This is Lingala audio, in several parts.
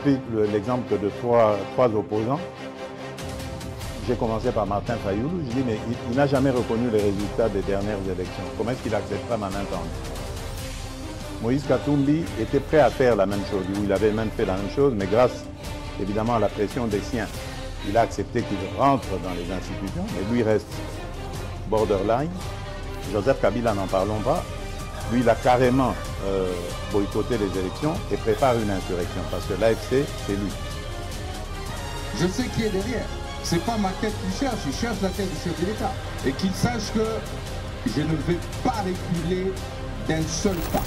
pris l'exemple de trois opposants. J'ai commencé par Martin Fayoulou. Je dis, mais il n'a jamais reconnu les résultats des dernières élections. Comment est-ce qu'il acceptera ma main tendue? Moïse Katumbi était prêt à faire la même chose. Il avait même fait la même chose, mais grâce évidemment à la pression des siens, il a accepté qu'il rentre dans les institutions, mais lui reste borderline. Joseph Kabila, n'en parlons pas. Lui, il a carrément boycotté les élections et prépare une insurrection parce que l'AFC, c'est lui. Je sais qui est derrière. C'est pas ma tête qu'il cherche, il cherche la tête du chef de l'État. Et qu'il sache que je ne vais pas reculer d'un seul pas.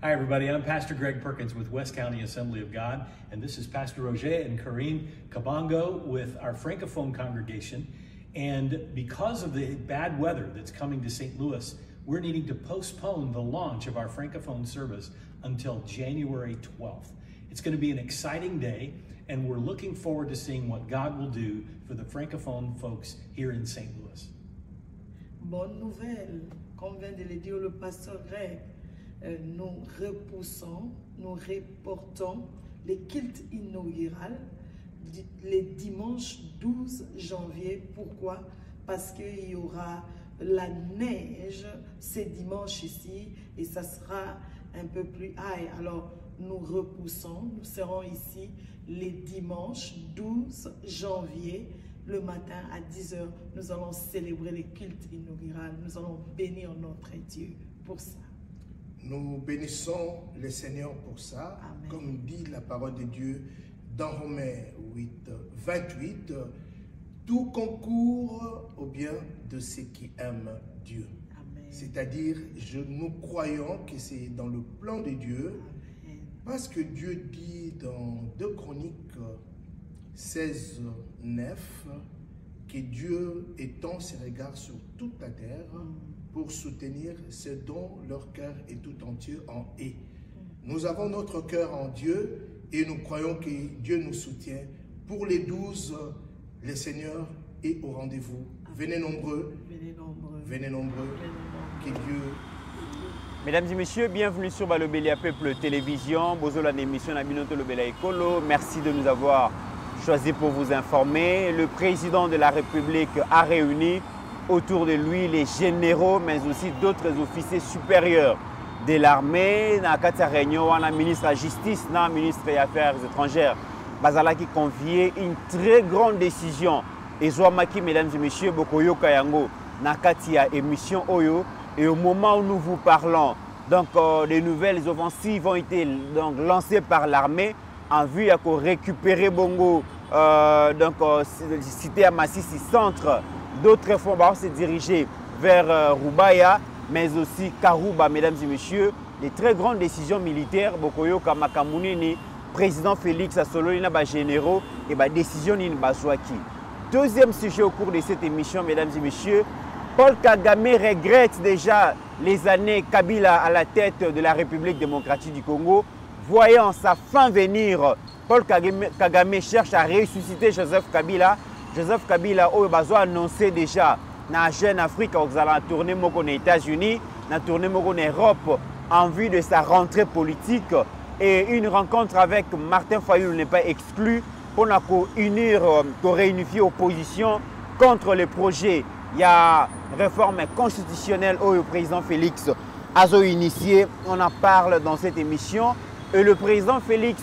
Hi everybody, I'm Pastor Greg Perkins with West County Assembly of God, and this is Pastor Roger and Karine Kabango with our Francophone congregation. And because of the bad weather that's coming to St. Louis, we're needing to postpone the launch of our Francophone service until January 12th. It's going to be an exciting day, and we're looking forward to seeing what God will do for the Francophone folks here in St. Louis. Bonne nouvelle, comme vient de le dire le pasteur Greg, nous repoussons, nous reportons le culte inaugural le dimanche 12 janvier. Pourquoi? Parce qu'il y aura la neige ce dimanche ici et ça sera un peu plus high. Alors nous repoussons, nous serons ici le dimanche 12 janvier, le matin à 10 h. Nous allons célébrer le culte inaugural, nous allons bénir notre Dieu pour ça. Nous bénissons le Seigneur pour ça. Amen. Comme dit la parole de Dieu dans Romains 8, 28, tout concourt au bien de ceux qui aiment Dieu. C'est-à-dire, nous croyons que c'est dans le plan de Dieu. Amen. Parce que Dieu dit dans 2 Chroniques 16, 9, que Dieu étend ses regards sur toute la terre pour soutenir ceux dont leur cœur est tout entier en eux. Nous avons notre cœur en Dieu et nous croyons que Dieu nous soutient. Pour les 12, le Seigneur est au rendez-vous. Venez nombreux, venez nombreux, que Dieu... Mesdames et messieurs, bienvenue sur Balobelia Peuple Télévision. Bozola l'émission Nabinoto Lobela Ekolo. Merci de nous avoir choisi pour vous informer. Le président de la République a réuni autour de lui les généraux, mais aussi d'autres officiers supérieurs de l'armée. Dans la réunion, on a ministre de la Justice, le ministre des Affaires étrangères, Bazala qui confiait une très grande décision. Et Zouamaki, mesdames et messieurs, Bokoyo Kayango, Nakatia émission Oyo. Et au moment où nous vous parlons, donc les nouvelles offensives ont été donc lancées par l'armée en vue de récupérer Bongo, cité à Massissi centre. D'autres fonds vont se diriger vers Rubaya, mais aussi Karouba, mesdames et messieurs. Des très grandes décisions militaires, Bokoyo Kamakamounini, président Félix Assoloni, généraux, et décision Nini Bazouaki. Deuxième sujet au cours de cette émission, mesdames et messieurs, Paul Kagame regrette déjà les années Kabila à la tête de la République démocratique du Congo. Voyant sa fin venir, Paul Kagame cherche à ressusciter Joseph Kabila. Joseph Kabila a annoncé déjà dans la Jeune Afrique aux tournée aux États-Unis, dans tournée en Europe en vue de sa rentrée politique. Et une rencontre avec Martin Fayoulou n'est pas exclue pour unir, pour réunifier l'opposition contre le projet. Il y a une réforme constitutionnelle au président Félix a initié. On en parle dans cette émission. Et le président Félix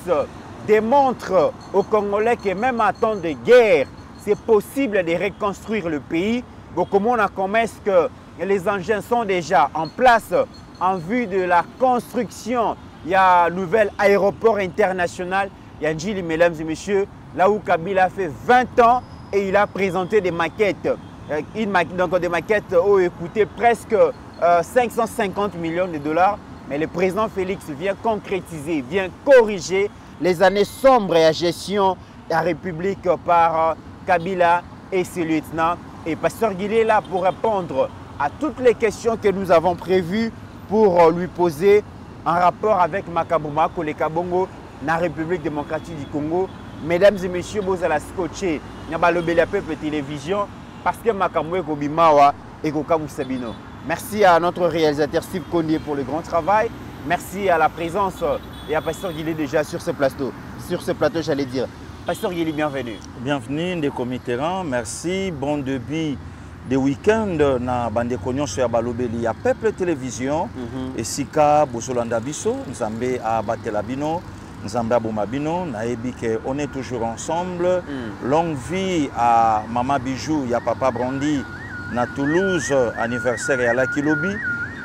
démontre aux Congolais que même en temps de guerre, c'est possible de reconstruire le pays. Donc, comment on a commencé que les engins sont déjà en place en vue de la construction. Il y a un nouvel aéroport international. Il y a Njili, mesdames et messieurs, là où Kabila a fait 20 ans et il a présenté des maquettes. Donc des maquettes ont coûté presque 550 millions de dollars. Mais le président Félix vient concrétiser, vient corriger les années sombres et la gestion de la République par Kabila et ses lieutenants. Et Pasteur Guillet est là pour répondre à toutes les questions que nous avons prévues pour lui poser en rapport avec Makabuma, Koleka Bongo, la République démocratique du Congo. Mesdames et messieurs, vous allez scotcher Nabalobelia Peuple Télévision parce que Makamwe Kobimawa et Kokamu Sabino. Merci à notre réalisateur Steve Kondier pour le grand travail. Merci à la présence Il y a Pasteur Guili déjà sur ce plateau. Sur ce plateau, j'allais dire. Pasteur Guili, bienvenue. Bienvenue, Ndeko Mitterrand. Merci. Bon début de week-end na bande konyon sur Balobeli. Il y a Peuple Télévision. Et Sika Bosolanda Biso. Nous sommes à Batelabino. Nous sommes à Bomabino. On est toujours ensemble. Longue vie à Maman Bijou. Il y a Papa Brandi. Na Toulouse, anniversaire et à la Kilobi.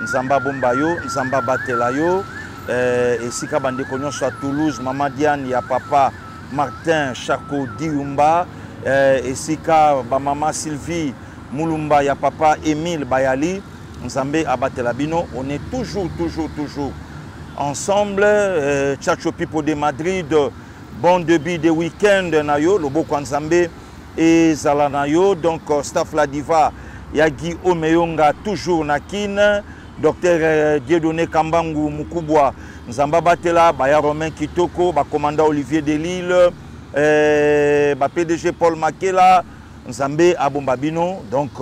Nous sommes à Bombayo. Nous sommes à Batelayo. Et Sika bande konyon sur Toulouse. Maman Diane, il y a Papa Martin Chako Diumba. Et Sika Maman Sylvie Moulumba, il y a Papa Émile Bayali, Nzambe Abatelabino. On est toujours ensemble. Tchacho Pipo de Madrid, bon début de week-end, Nayo, Loboko Nzambe et Zalanayo. Donc, staff la diva, il y a Guy Omeyonga, toujours Nakin, docteur Dieudonné Kambangu Mukubwa, Nzamba Batela, Baya Romain Kitoko, commandant Olivier Delille, PDG Paul Makela. Nzambe Abombabino, donc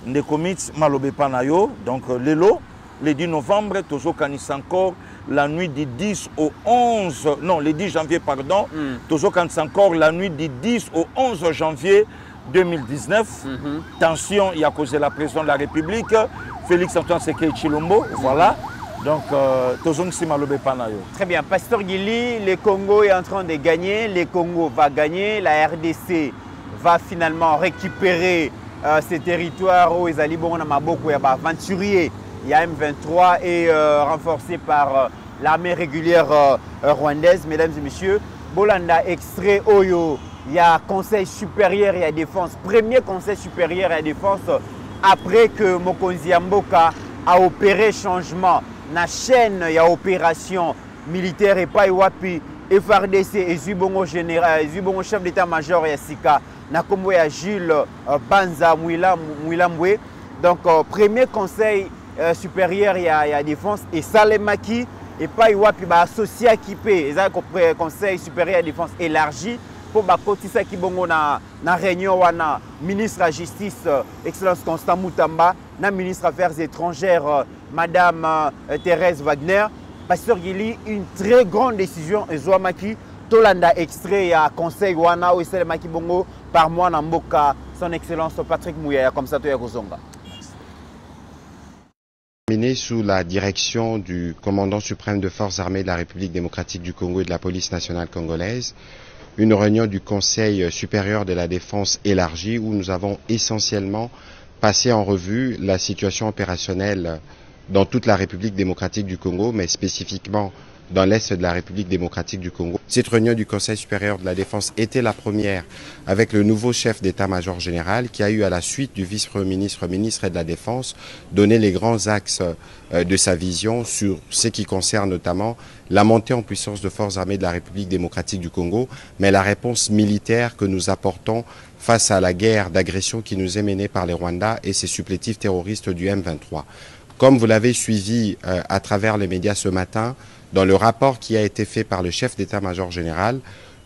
Ndekomits Malobe Panayo, donc Lelo, le 10 novembre, toujours Canis encore, la nuit du 10 au 11, non, le 10 janvier, pardon, toujours Canis encore, la nuit du 10 au 11 janvier 2019. Tension, il y a causé la présidente de la République, Félix Antoine Sekei Chilombo, voilà. Donc, toujours Malobe Panayo. Très bien, Pasteur Guili, le Congo est en train de gagner, le Congo va gagner, la RDC va finalement récupérer ces territoires où ils allaient bon à Maboko, il y a aventurier, il y a M23 et renforcé par l'armée régulière rwandaise, mesdames et messieurs. Bolanda extrait Oyo, il y a Conseil supérieur et la défense, premier Conseil supérieur et la défense après que Mokonzi Mboka a opéré changement. La chaîne, il y a opération militaire et pas Iwapi, FRDC et Zubongo général, Zubongo chef d'état-major et Sika. Nakombo ya Jules Banza Mouilambwe. Donc, premier conseil supérieur et à défense et Salemaki et pas Iwapi associé à Kipé. Et conseil supérieur à défense élargi pour Bakotisa Kibongo na réunion wana ministre de la justice excellence Constant Moutamba na ministre des affaires étrangères madame Thérèse Wagner. Pasteur Guili, une très grande décision et Zouamaki Tolanda extrait à conseil wana ou Salemaki Bongo par moi Namboka, son excellence Patrick Mouyaya, comme ça, Toya Kozonga. Terminé sous la direction du commandant suprême de forces armées de la République démocratique du Congo et de la police nationale congolaise, une réunion du Conseil supérieur de la défense élargie où nous avons essentiellement passé en revue la situation opérationnelle dans toute la République démocratique du Congo, mais spécifiquement dans l'Est de la République démocratique du Congo. Cette réunion du Conseil supérieur de la défense était la première avec le nouveau chef d'état-major général qui a eu à la suite du vice-premier ministre, ministre de la Défense, donné les grands axes de sa vision sur ce qui concerne notamment la montée en puissance de forces armées de la République démocratique du Congo, mais la réponse militaire que nous apportons face à la guerre d'agression qui nous est menée par les Rwandais et ses supplétifs terroristes du M23. Comme vous l'avez suivi à travers les médias ce matin, dans le rapport qui a été fait par le chef d'état-major général,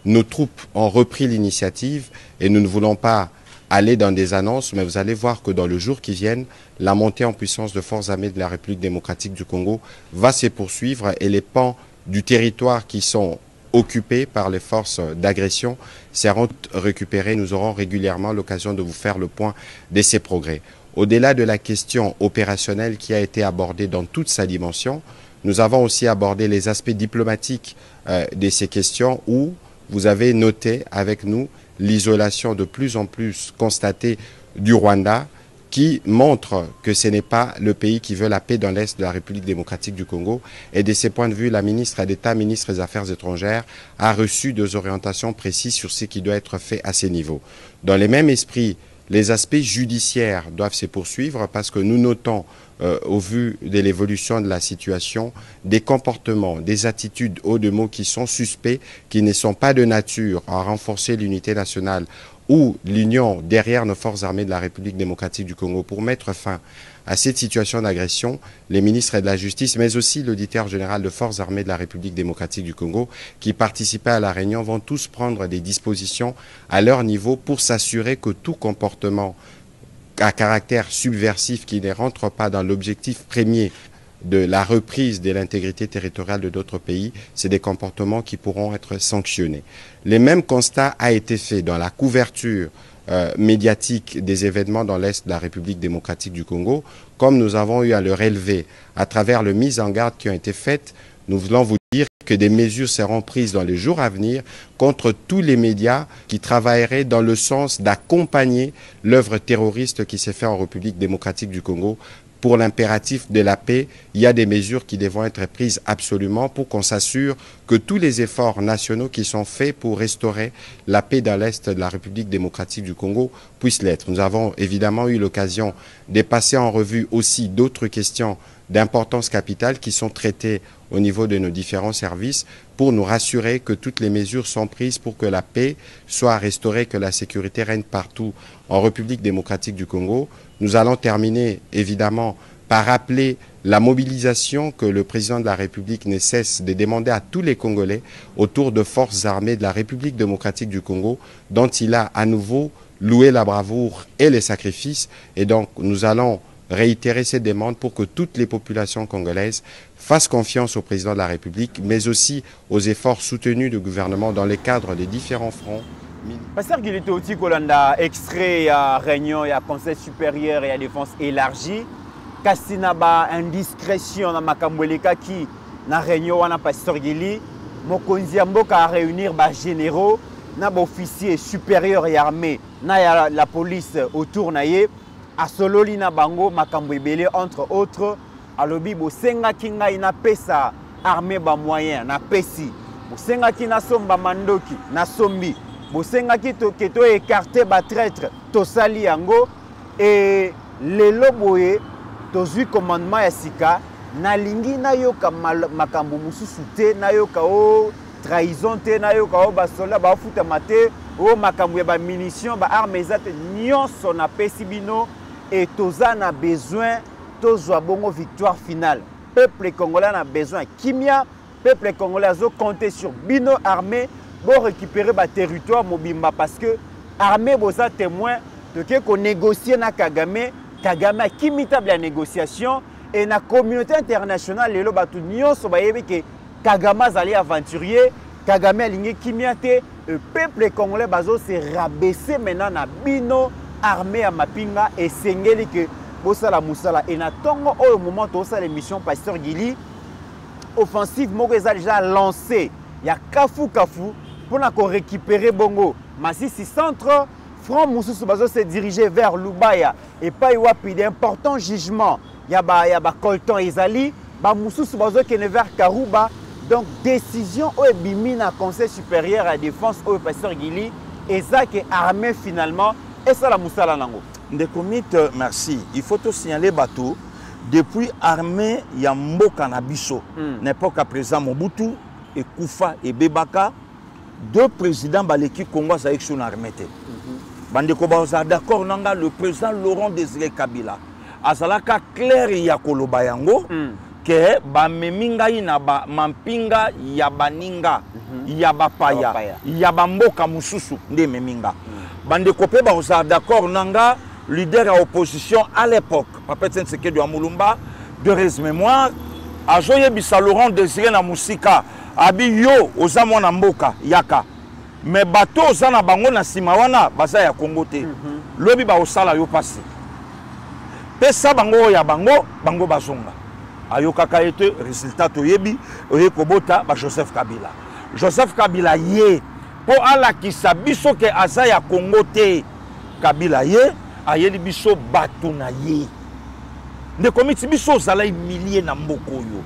nos troupes ont repris l'initiative et nous ne voulons pas aller dans des annonces, mais vous allez voir que dans le jour qui vient, la montée en puissance de forces armées de la République démocratique du Congo va se poursuivre et les pans du territoire qui sont occupés par les forces d'agression seront récupérés. Nous aurons régulièrement l'occasion de vous faire le point de ces progrès. Au-delà de la question opérationnelle qui a été abordée dans toute sa dimension, nous avons aussi abordé les aspects diplomatiques de ces questions où vous avez noté avec nous l'isolation de plus en plus constatée du Rwanda qui montre que ce n'est pas le pays qui veut la paix dans l'Est de la République démocratique du Congo. Et de ce point de vue, la ministre d'État, ministre des Affaires étrangères, a reçu des orientations précises sur ce qui doit être fait à ces niveaux. Dans le même esprit, les aspects judiciaires doivent se poursuivre parce que nous notons, au vu de l'évolution de la situation, des comportements, des attitudes hauts de mots qui sont suspects, qui ne sont pas de nature à renforcer l'unité nationale ou l'union derrière nos forces armées de la République démocratique du Congo pour mettre fin à cette situation d'agression. Les ministres de la Justice, mais aussi l'auditeur général de forces armées de la République démocratique du Congo, qui participaient à la réunion, vont tous prendre des dispositions à leur niveau pour s'assurer que tout comportement à caractère subversif qui ne rentre pas dans l'objectif premier de la reprise de l'intégrité territoriale de d'autres pays, c'est des comportements qui pourront être sanctionnés. Le même constat a été fait dans la couverture médiatique des événements dans l'Est de la République démocratique du Congo, comme nous avons eu à le relever à travers les mises en garde qui ont été faites. Nous voulons vous dire que des mesures seront prises dans les jours à venir contre tous les médias qui travailleraient dans le sens d'accompagner l'œuvre terroriste qui s'est faite en République démocratique du Congo. Pour l'impératif de la paix, il y a des mesures qui devront être prises absolument pour qu'on s'assure que tous les efforts nationaux qui sont faits pour restaurer la paix dans l'Est de la République démocratique du Congo puissent l'être. Nous avons évidemment eu l'occasion de passer en revue aussi d'autres questions d'importance capitale qui sont traitées au niveau de nos différents services pour nous rassurer que toutes les mesures sont prises pour que la paix soit restaurée, que la sécurité règne partout en République démocratique du Congo. Nous allons terminer évidemment par rappeler la mobilisation que le président de la République ne cesse de demander à tous les Congolais autour de forces armées de la République démocratique du Congo, dont il a à nouveau loué la bravoure et les sacrifices. Et donc nous allons réitérer ces demandes pour que toutes les populations congolaises fassent confiance au président de la République, mais aussi aux efforts soutenus du gouvernement dans le cadre des différents fronts. Pasteur Gilito Oti Kolanda, extrait à réunion et à Conseil supérieur et à défense élargie. Kassinaba indiscrétion dans Makambweleka qui na réunion wana Pasteur Gili. Mokonzi Mboka a réunir ba généraux, na ba officiers supérieurs et armés, na la police autour naye. A sololi na bango makambo ebele entre autres. Alobi bosenga kinga ina pesa armée ba moyen na pesi. Bosenga kina somba mandoki na sombi. Bosenga ki to écarté ba traître to sali yango et lelo boye to zui commandement ya sika na lingi na yoka makambo mususu te na yoka o trahison te na yoka o ba soldat ba futa mate o makambo ya ba munitions ba armes ezate nyonso na pesi bino et toza na besoin tozwa bongo victoire finale. Peuple congolais a besoin kimia, peuple congolais a compté sur bino armée pour récupérer le territoire mobimba parce que l'armée bosa témoin de que négocier na Kagame, Kagame a kimitable la négociation et la communauté internationale les batu nyonso ba yebi que Kagame azali aventurier, Kagame aligné kimiate, le peuple congolais bazo se rabaisser maintenant na bino armée à mapinga et sengeli que bosala musala et na tongo au moment où ça l'émission Pasteur Gili offensive moko eza déjà lancé. Il y a Kafu pour récupérer Bongo. Masisi centre, Front Moussousou Bazo se diriger vers Lubaya et pas Iwapi d'importants jugements. Il y a Colton Ezali, Moussousou Bazo qui est vers Karouba. Donc décision au Bimina Conseil supérieur à la défense au Pasteur Gili et ça qui est armé finalement et ça la Moussala Nango. Ndekomite, merci. Il faut te signaler bateau depuis armée Yambo Kanabiso, n'importe qu'à présent Mobutu et Koufa et Bebaka, deux présidents baleki Congo sa élection armée. Bandeko baza d'accord nanga le président Laurent Désiré Kabila. Azalaka clair yakolo bayango que ba meminga ina ba mampinga ya baninga ya bapaya ya bamboka mususu nde meminga. Bandeko pe baza d'accord nanga leader à opposition à l'époque, Papa Tshisekedi de Amulumba, de res mémoire, a joué Bisa Laurent Désiré na musika, abi yo ozamo na mboka yaka. Mais bateau ozana bango na simawana baza ya Congo te. Lobi ba osala yo passé. Pesa bango ya bango bazonga. Ayoka kaete résultat toyebi oye kobota ba Joseph Kabila. Joseph Kabila ye po ala kisa biso ke aza ya Congo te. Kabila ye ayeli biso bato na ye. Ne komiti biso zala milliers na mboko yo.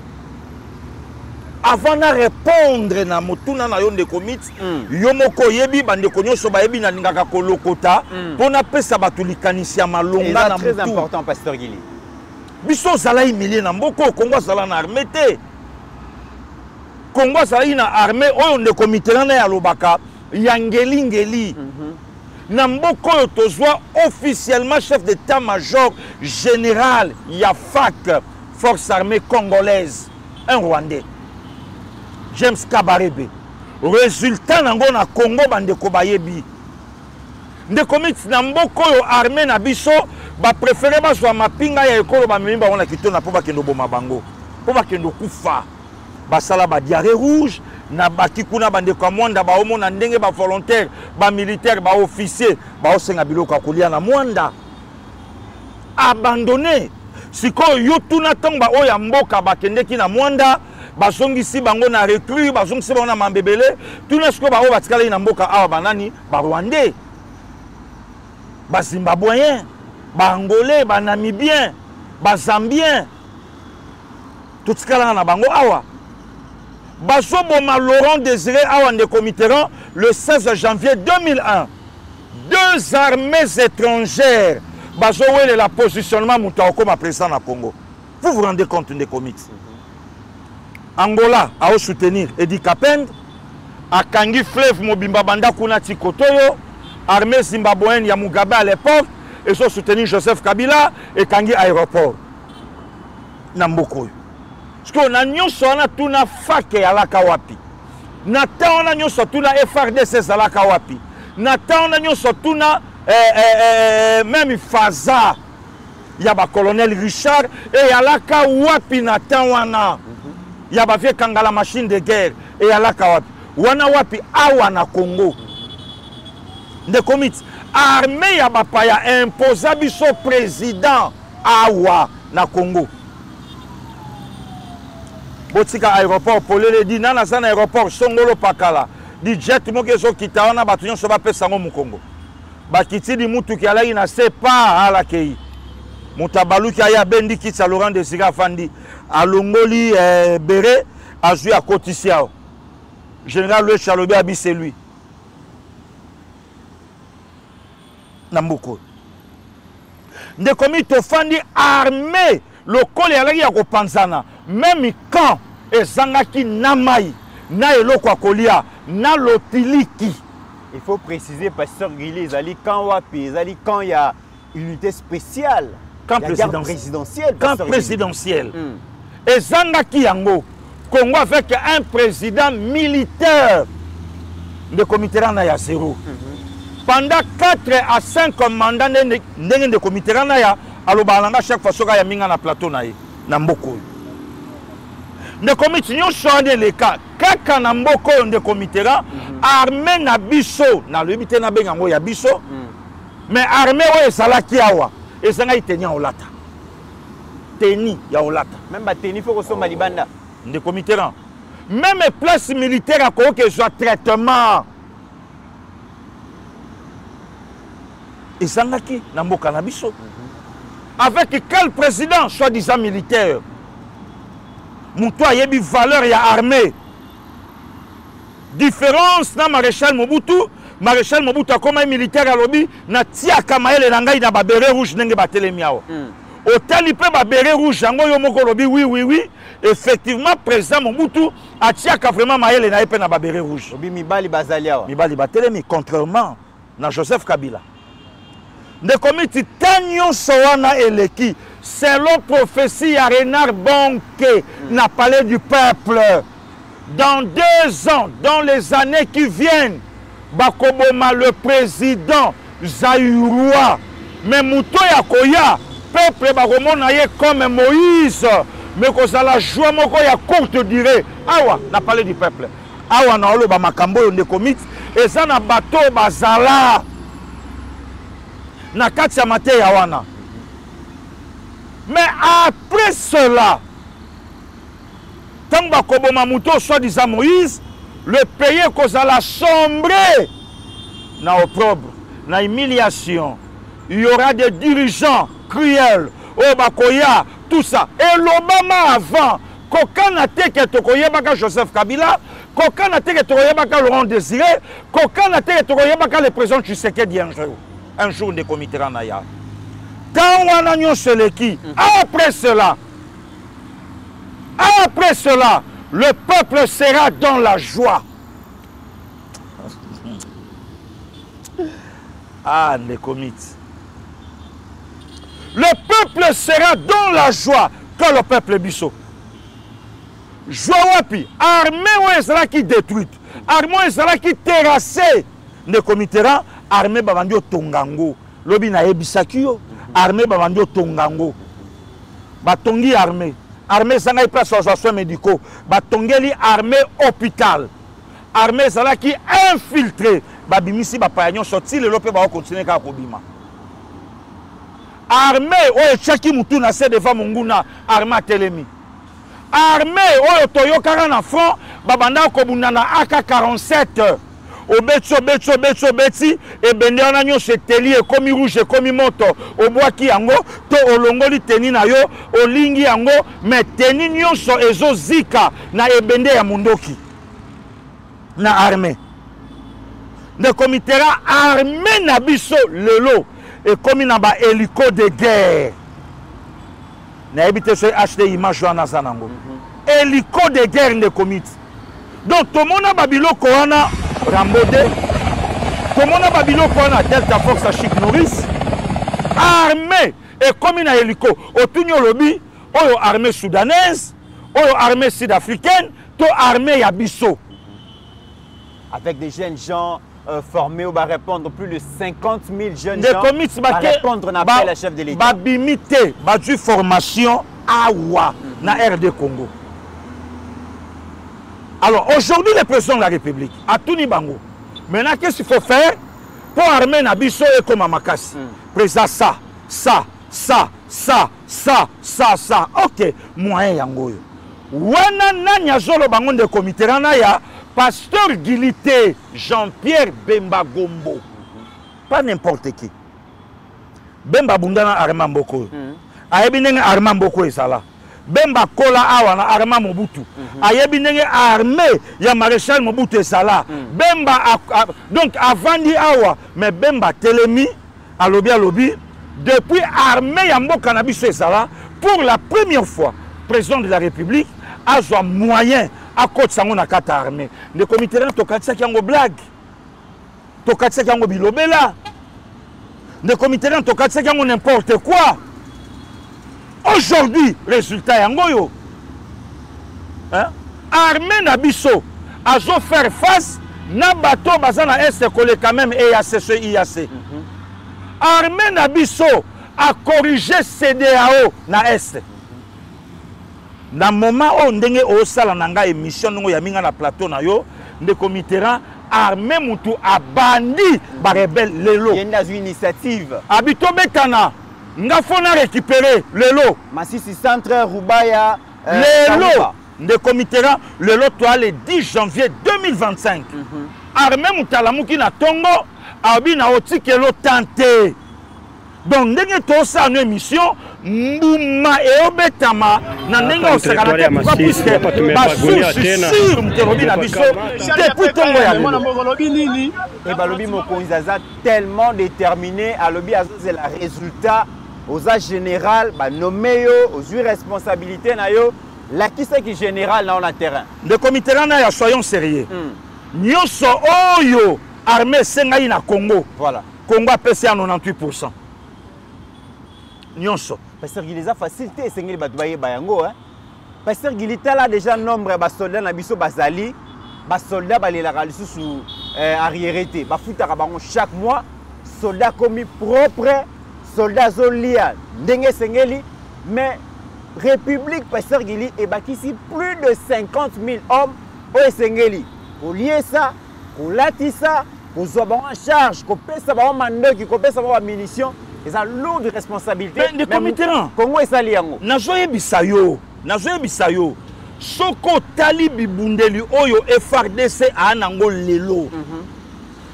Avant de répondre na motuna na yo de komiti, yo moko yebi bande konyo so ba yebi na lingaka kolokota pona pesa bato likanisi ya malonga na mutu. Très important Pasteur Gili. Biso zala milliers na mboko Congo zala na armée te. Congo zala na armée oyo de komite na ya lobaka yangeli ngeli. Namboko Tozwa officiellement chef d'état-major général Yafak, force armée congolaise, un Rwandais, James Kabarebe. Résultat nango na Congo bande kobayebi. Nde komiti namboko armée na biso ba préféré ba so mapinga ya ekolo ba mimba wana kitona po ba kendo boma bango. pour bakendo kufa basala ba diarrhée rouge na bakikuna bande kwa mwanda ba omona ndenge ba volontaire ba militaire ba officier ba osenga biloko kolia na mwanda abandonné siko yo tuna tamba oya mboka bakendeki na mwanda basongisi bango na recrue basongisi bango na mambebele tuna siko ba o batikala na mboka awa banani ba Rwandais ba Zimbabwéens ba Angolais ba Namibiens ba Zambiens tutikala na bango awa Basoboma Laurent Désiré awa ndeko Mitterrand le 16 janvier 2001 deux armées étrangères Bazowele la positionnement Moutaoko ma président na Congo. Vous vous rendez compte de comics? Angola a soutenir Edi Kapend, a Kangi Fleuve Mobimba Banda Kuna Tikotoyo, armée zimbabwéenne ya Mugabe à l'époque, et so soutenir Joseph Kabila et Kangi aéroport. Namboko. Parce qu'on a nyonso na tuna fake alaka wapi. Na taona nyonso tuna FRDC alaka wapi. Na taona nyonso tuna même Faza, il y a le colonel Richard et il y a la Kawapi Natawana. Il y a le Kangala machine de guerre et il y a la Kawapi. Wana wapi awana Congo. De comités armée ya bapaya imposa biso président awa na Congo. Botika aéroport polele di nana sana aéroport Songolo Pakala. Di jet mo kezo kitaona batunyo so ba pesa ngo mu Congo. Bakiti di mutu ki alaki na sepa ala kei mutabalu ki aya bendi kitsa Laurent Désiré Afandi alongoli bere azui a kotisia général le Chalobi abi c'est lui Nambuko ndeko mito fandi armée lokole alaki ya kopanzana même quand ezangaki namai na eloko akolia na lotiliki. Il faut préciser, pasteur Guilé, quand il y a unité spéciale, camp présidentiel. Camp présidentiel. Et Zangaki Yango, Congo avec un président militaire de comité Ranaya zéro. Pendant 4 à 5 mandats de comité Ranaya, alors chaque fois qu'il y a mis na plateau na Mboko. Ne comité nyo choisir les cas kaka na mboko de comité armée na biso na le bité na benga ngo ya biso mais armée o esalaki awa esanga itenya olata teni ya olata même ba teni faut que so malibanda de comité même place militaire ko que soit traitement esanga ki na mboka na biso avec quel président soi-disant militaire. Moutoua yebi valeur ya armée. Différence na maréchal Mobutu a comme un militaire à lobby na tia kamaele na ngai na ba béret rouge nenge ba telemiao. Otali pe ba béret rouge yango yo moko lobby oui effectivement président Mobutu a tia ka vraiment maele na epe na ba béret rouge. Lobby mibali bazaliao. Mibali ba telemi contrairement na Joseph Kabila. De comité tanyo soana eleki selon prophétie à Renard Bonke n'a parlé du peuple. Dans 2 ans, dans les années qui viennent, Bakoboma le président Zaïroua, mais Mouto Yakoya, peuple Bakomona comme Moïse, mais qu'on a la joie moko ya courte durée. Awa n'a parlé du peuple. Awa na olo ba makambo de comité et ça na bateau bazala. Na katia mate yawana. Mais après cela, tant que Koboma Mouto soi-disant Moïse, le pays cause à la sombré, na opprobre, na humiliation. Il y aura des dirigeants cruels, Obakoya, tout ça. Et l'Obama avant, qu'aucun n'a été que Tokoye Baka Joseph Kabila, qu'aucun n'a été que Tokoye Baka Laurent Désiré, qu'aucun n'a été que Tokoye Baka le président Tshisekedi un jour de comité Ranaya. Après cela, le peuple sera dans la joie. Ah, les comités. Le peuple sera dans la joie quand le peuple biso. Joie wapi, armée ou sera qui détruite, armée ou sera qui terrassée. Les comités, armée babandio tongango, lobi na ebisaki yo. Armée babandio tongango batongi armée armée zanga place aux soins médicaux batongeli armée hôpital armée zala qui infiltré babimisi bapaya sorti le lope ba continuer ka kobima armée oyo chaki mutu na se devant monguna armée telemi armée oyo toyokaka na front babanda kobunda na AK-47 obeti ebende wana nyonso eteli ekomi rouge ekomi moto obwaki yango to olongoli teni na yo olingi yango me teni nyonso ezozika na ebende ya mundoki na armée ndeko mitera armée na biso lelo ekomi na ba hélico de guerre nayebi te so acheter image wana aza nango hélico de guerre ndeko miti donc tomona babiloko wana Rambodé, tomona babiloko wana Delta Force à Chic Norris armée et comme na hélico otunyo lobi oyo armée soudanaise oyo armée sud-africaine to armée ya biso avec des jeunes gens formés ou va répondre plus de 50 000 jeunes gens va répondre na appel à chef de l'État babimité badu formation awa na RD Congo. Alors aujourd'hui le président de la République a tout ni bango. Maintenant qu'est-ce qu'il faut faire pour armer Nabiso et comme Makassi? Président ça. Ok, moyen yango. Wana nanya zolo bango de comité rana ya pasteur Gilité Jean-Pierre Bemba Gombo. Pas n'importe qui. Bemba Bundana Arma Mboko. Ayebi ndenge Arma Mboko ezala. Bemba Kola awa na Arma Mobutu. Ayebi ndenge armée ya maréchal Mobutu ezala. Bemba donc avant di awa mais Bemba telemi alobi depuis armée ya mboka na biso ezala pour la première fois président de la République a un moyen à côté sango na kata armée. Le comité na tokatisa yango blague. Tokatisa yango bilobela. Le comité na tokatisa yango n'importe quoi. Aujourd'hui, résultat yangoyo. Hein? Armée Nabiso a faire face na bateau bazana est collé quand même IAC. Armée Nabiso a corrigé CDAO na est. Na moment où ndenge o sala nanga émission ngo ya minga na plateau na yo de comité armée mutu abandi ba rebelle lelo. Il y a une initiative. Habito betana. Nga fona récupérer lelo Masisi centre Rubaya lelo de comité lelo toi le 10 janvier 2025 armée mutalamuki na Tongo abi na otikelo tenté donc ndenge to sa une émission mbuma e obetama na ndenge osaka na tête puisque sur mterobi na biso depuis Tongo ya et balobi mokonzi aza tellement déterminé à lobi azoze la résultat aux agents général, nommé aux responsabilités, la qui c'est qui général dans le terrain. Le comité là, soyons sérieux. Nous sommes oyo armée sengai na Congo. Voilà. Congo a passé à 98%. Nous sommes. Parce qu'il les a facilité sengai batoubaye bayango hein. Parce qu'il était là déjà nombre de soldats na biso bazali, soldats balé la ralisu sous arriérité. Ba futa kabango chaque mois soldats commis propre. Soldats Zolia, Ndenge Sengeli, mais République Pasteur Gili et Bakisi plus de 50 000 hommes au Sengeli. Pour lier ça, pour lâcher ça, pour avoir en charge, pour payer ça, pour mandat, pour payer ça, pour munitions, c'est une lourde responsabilité. Mais de comité Congo est sali yango. Nazoye bisayo. Soko talibi bundeli oyo FRDC a nango lelo.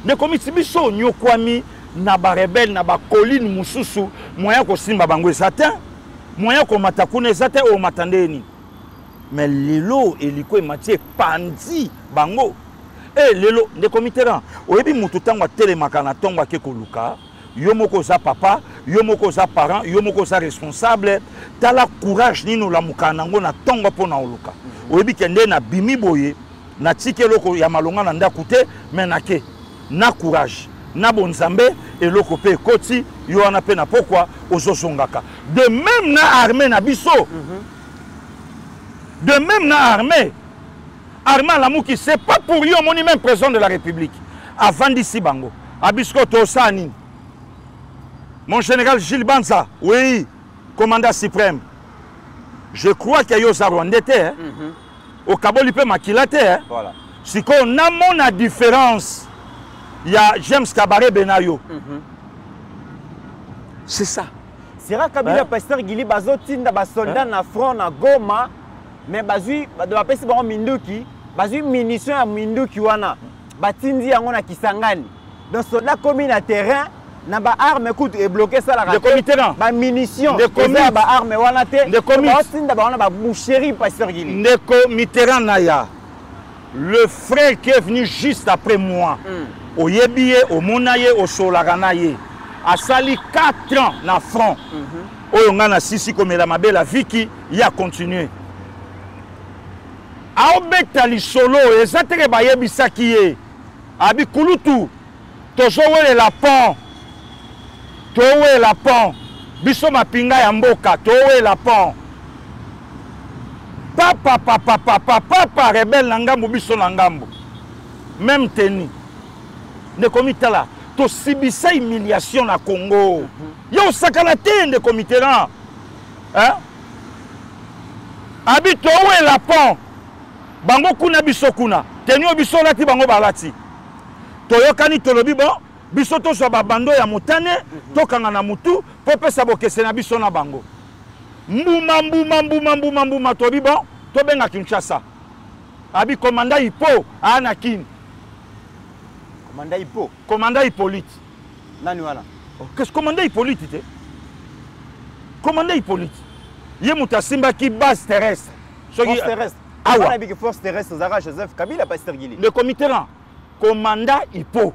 De comité biso nyokwami. Na ba rebelle na ba colline mususu moyen ko simba bango ezata moyen ko matakuna ezata o matandeni mais lelo eliko ematie pandi bango lelo de comité ran oyebi mutu tango telemaka na tongo ke koluka yo moko za papa yo moko za parent yo moko za responsable tala courage nino la mukana ngo na tongo pona oluka oyebi kende na bimi boye na tikeloko ya malonga na ndakute mais nake na courage na bonzambe et l'okopé koti yo ana pe na pourquoi ozosongaka de même na armée na biso de même na armée la mouki c'est pas pour yo moni même président de la République avant d'ici bango abisko to sani mon général Gilles Banza oui commandant suprême je crois qu'il y a eu Rwandais, hein. Au Kaboli peut maquilate, hein. Voilà. Si on a mon différence, il y a James Kabaré Benayo. C'est ça. Sera Kabila pasteur Gili bazo tinda ba soldat na front na Goma, mais bazui do apesi ba minduki, bazui munition ya minduki wana. Batindi yango na Kisangani. Donc soldat commis na terrain na ba arme écoute et bloquer ça la rate. Le comité ba munition. De comité ba arme wana te. De comité. Ba tinda ba wana ba boucherie pasteur Gili. De comité naya. Le frère qui est venu juste après moi. Au Yebiye, au Monaye, au Solaranaye. A sali 4 ans na front. Oyo ngana sisi komela mabe la vie qui y a continué. A obeta li solo ezateke ba yebisaki ye. Abi kulutu tozo wele la pont. To wele la pont. Biso mapinga ya mboka to wele la pont. Papa rebelle na ngambo biso na ngambo. Même teni. Ne komita la to sibisa humiliation na Congo. Yo sakana te de comité là. Hein? Habito we la pont. Bango kuna biso kuna. Tenyo biso lati bango balati. Toyokani tolobi bon, biso to so babando ya mutane, to kanga na mutu, pope sabokese na biso na bango. Mbuma tobi bon, to benga Kinshasa. Abi commandant Hippo anakin. Commandant Hippolyte. Nani wana? Qu'est-ce que commandant Hippolyte était? Commandant Hippolyte. Yé mutasimba qui base terrestre. Force terrestre. Ah ouais. Force terrestre Zara Joseph Kabila pasteur Gili. Le comité là. Commandant Hippo.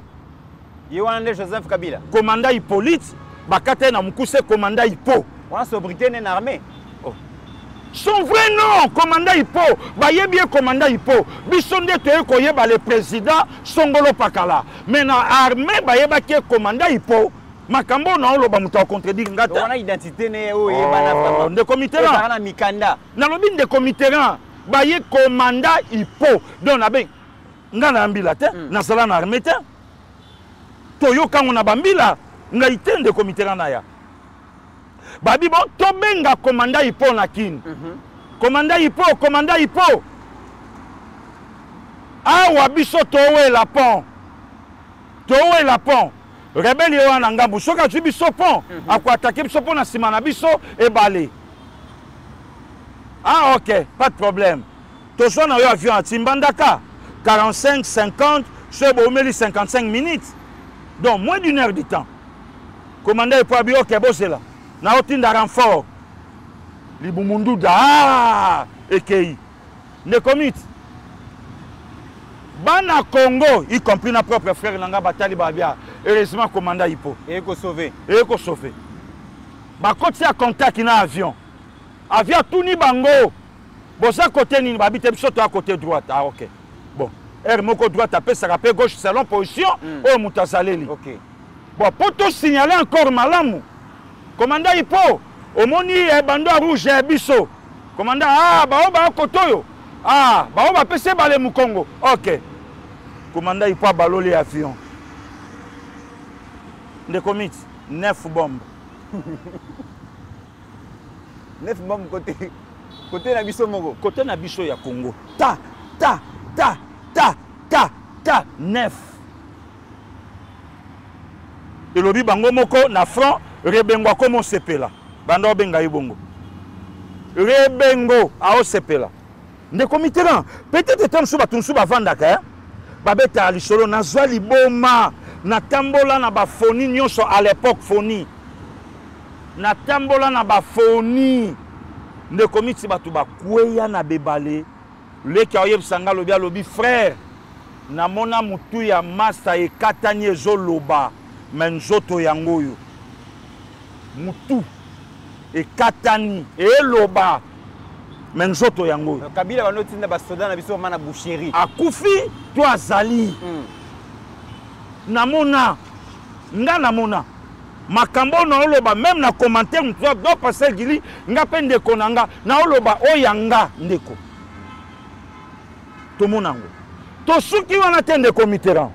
Yewande Joseph Kabila. Commandant Hippolyte. Bakate na mukuse commandant Hippo. On a sobriquet en armée. Son vrai nom, commandant Hippo, baye bien commandant Hippo. Bisonde te koyeba le président Songolo Pakala. Mais na armée baye ba ki commandant Hippo. Makambo na olo ba muta contredire ngata. On a identité ne o yeba na vraiment. De comité là. Na mikanda. Na lobi de comité là, baye commandant Hippo. Donc na ben ngana mbila te, na sala na armée te. Toyo kango na bambila, ngaite de comité là na ya. Babi bon, tobenga commandant Hippo na kin. Commandant Hippo. Awa biso towe la pont. Rebelle yo na ngambu. Soka tu biso pont. Akwa attaquer biso pont na sima na biso e balé. Ah ok, pas de problème. Tozo na yo avion à Timbandaka. 45, 50, ce bomeli 55 minutes. Donc moins d'une heure de temps. Commandant Hippo abi ok, bo c'est là. Na otinda renfort libumundu da ekei ne commit bana Congo y compris na propre frère nanga batali babia heureusement commandant Hippo eko sauver ba côté à contact na avion tuni bango bosa côté ni babite biso to à côté droite. Ah ok bon er moko droite après ça rappelle gauche selon position o mutasaleli. OK bon pour te signaler encore malamu. Commandant Hippo, au moni bando rouge biso. Commandant ba kotoyo. Ba pese balé mu Congo. OK. Commandant Hippo baloli avion. De commit 9 bombes. 9 bombes côté na biso moko. Côté na biso ya Congo. Ta 9. Et lobi bango moko na front rebengo comme sepela bando benga ibongo rebengo a sepela ne comité là peut-être tant suba tun suba vandaka babeta lisolo na zwali boma na tambola na ba phoni nyonso à l'époque phoni na tambola na ba phoni ne comité batu ba kweya na bebale le ki oyeb sanga lobi frère na mona mutu ya masa e katani ezoloba menzoto yangoyo mutu e katani e loba menzoto yango Kabila banotinda ba soda na biso mana boucherie akufi to azali namona makambo na oloba même na commentaire mutu do passer gili nga pende konanga na oloba oyanga ndeko to monango to suki wana tende komitera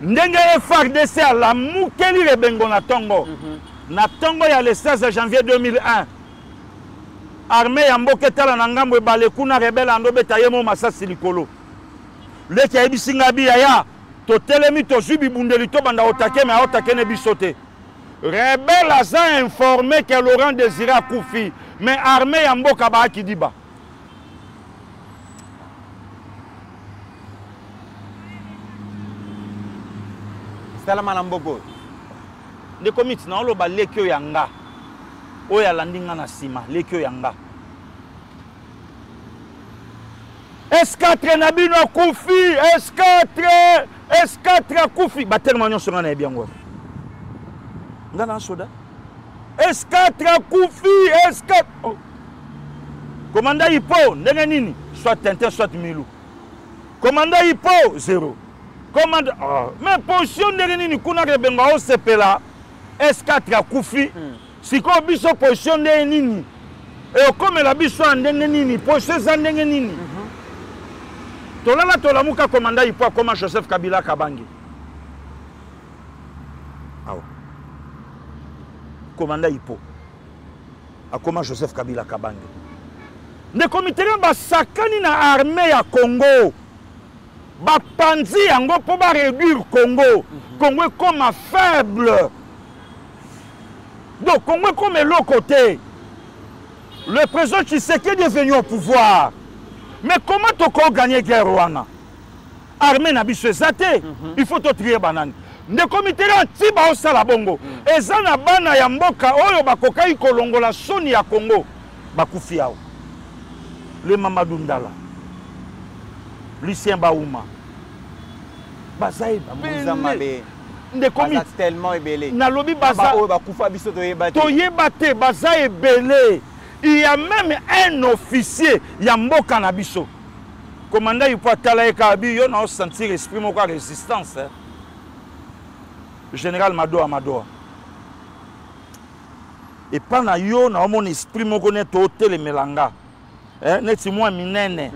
ndenge FARDC la mukeli rebengo na tongo. Na tongo ya le 16 janvier 2001. armée ya mboka etala na ngambo ebale kuna rebelle ando beta yemo masasi likolo leki ayebisinga bi yaya totelemi tozwi bibundeli to banda otake me aotake ne biso te rebelle aza informé que Laurent Désiré akufi mais armée ya mboka baaki diba salama na mboko ndeko miti na oloba leki oyo yanga oyo alandi nga na nsima leki oyo yanga S4 na bino akufi S4 akufi batelema nyonso nga na yebi yango nga na soda S4 akufi S4 oh. Commanda Hippo ndenge nini soit Tintin soit Milou Commanda Hippo 0 Commanda mais position ndenge nini kuna rebenga o sepela S4 akufi siko biso position ndenge nini e okomela biso ndenge nini position za ndenge nini tolala tolamuka Commanda Hippo akoma Joseph Kabila Kabange awa Commanda Hippo akoma Joseph Kabila Kabange ne comité basakani na armée ya Congo bapanzi yango po ba réduire Congo Congo est comme faible donc Congo est comme l'autre côté le président Tshisekedi est venu au pouvoir mais comment tu peux gagner guerre wana armée na biso ezate il faut to trier banane ne comité anti ba osala bongo eza na bana ya mboka oyo bakokai kolongola soni ya Congo bakufi yao le Mamadou Ndala Lucien Baouma Bazaï Bamuzamabe Ndekomi tellement ebele na lobi baza oyo bakufa biso toyebate toyebate baza ebele il y a même un officier ya mboka na biso commandant il peut tala ekabi yo na sentir esprit moko résistance général Madoa et pas na yo na mon esprit moko ne to telemelanga neti moi minene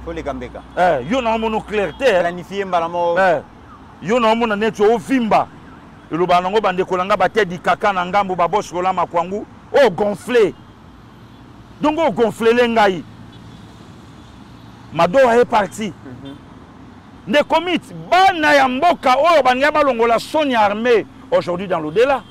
faut les gambeka yo na mon clarté planifier mbalamo yo na mon neti o vimba eloba nango bande kolanga batedi kaka na ngambo babos kolama kwangu o gonflé donc o gonflé lengai Madoa est parti ne commit bana ya mboka oyo banya balongola soni armée aujourd'hui dans l'au-delà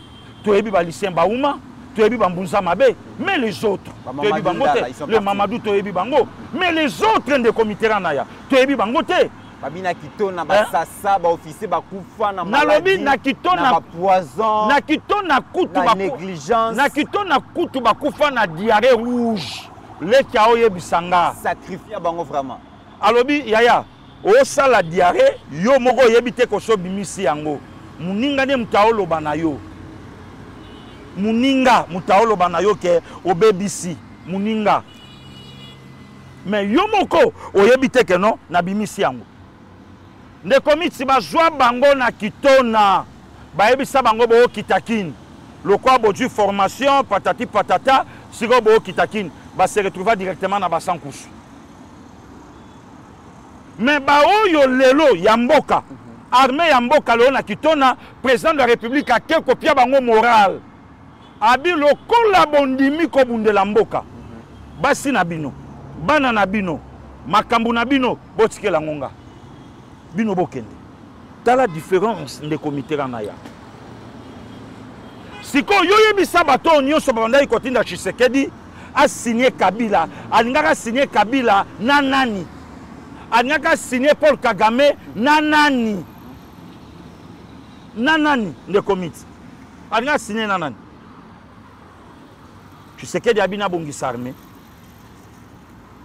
toyebi ba Lucien Baouma toyebi Bambunza Mabe mais les autres toyebi bango te le Mamadou toyebi bango mais les autres de comité naya toyebi bango te babina kitona basasa ba officier bakufa na maladie na kitona na poison na kitona kutu ba négligence na kitona kutu bakufa na diarrhée rouge le kia oyebisanga sacrifier bango vraiment alobi yaya o sala diarrhée yo moko yebite ko so bimisi yango muninga ne mutaolo banayo muninga mutaolo banayo ke obebisi muninga mais yo moko oyebite ke non na bimisi yango nde komiti bazwa bango na kitona bayebisa bango bo kitakine lokwa bodu formation patati patata siko bo kitakine ba se retrouver directement na basankusu mais ba oyo lelo ya mboka armée ya mboka lelo na kitona président de la république a ke kopia bango moral abi lokola bondimi ko bundela mboka basi na bino bana na bino makambu na bino botikela ngonga bino bokende tala différence de comité naya siko yoyebisa bato nyonso bandai kotinda Tshisekedi a signé Kabila alingaka signé Kabila na nani alingaka signé Paul Kagame na nani de comité alingaka signé na nani Tshisekedi abina bongisa armée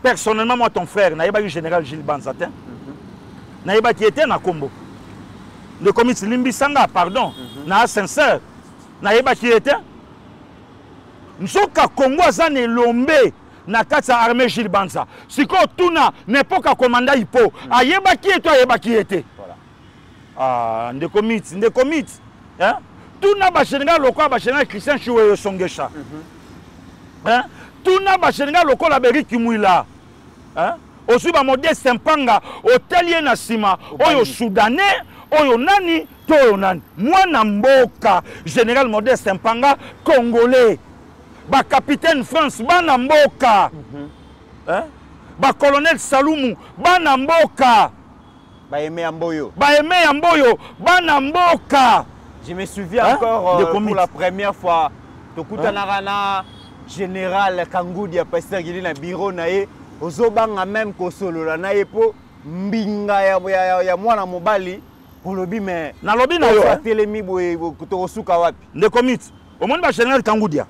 personnellement moi ton frère naïba général Gilles Banzatin naïba qui était na Kombo le comité limbisanga pardon na sincère naïba qui était nzoka Congo azane lombe na kati ya armée Gilles Banza siko tuna n'epoka commandant Hippo ayeba qui était voilà nde comité hein tuna ba général lokwa ba général Christian Chiweyo Songesha hein tuna ba général lokola Beriki Mwila hein osu ba Modeste Mpanga hotelie na sima oyo soudanais oyo nani to oyo nani mwana mboka général Modeste Mpanga congolais ba capitaine France bana mboka hein ba colonel Salumu bana mboka ba aimé Amboyo bana mboka. Je me souviens encore pour la première fois tokutana na général Kangudi ya Pasteur Gili na bureau na ye ozobanga même ko solola na ye po mbinga ya mwana mobali polobi mais na lobi na yo telemi boye to suka wapi ne commit au moins ba général Kangudia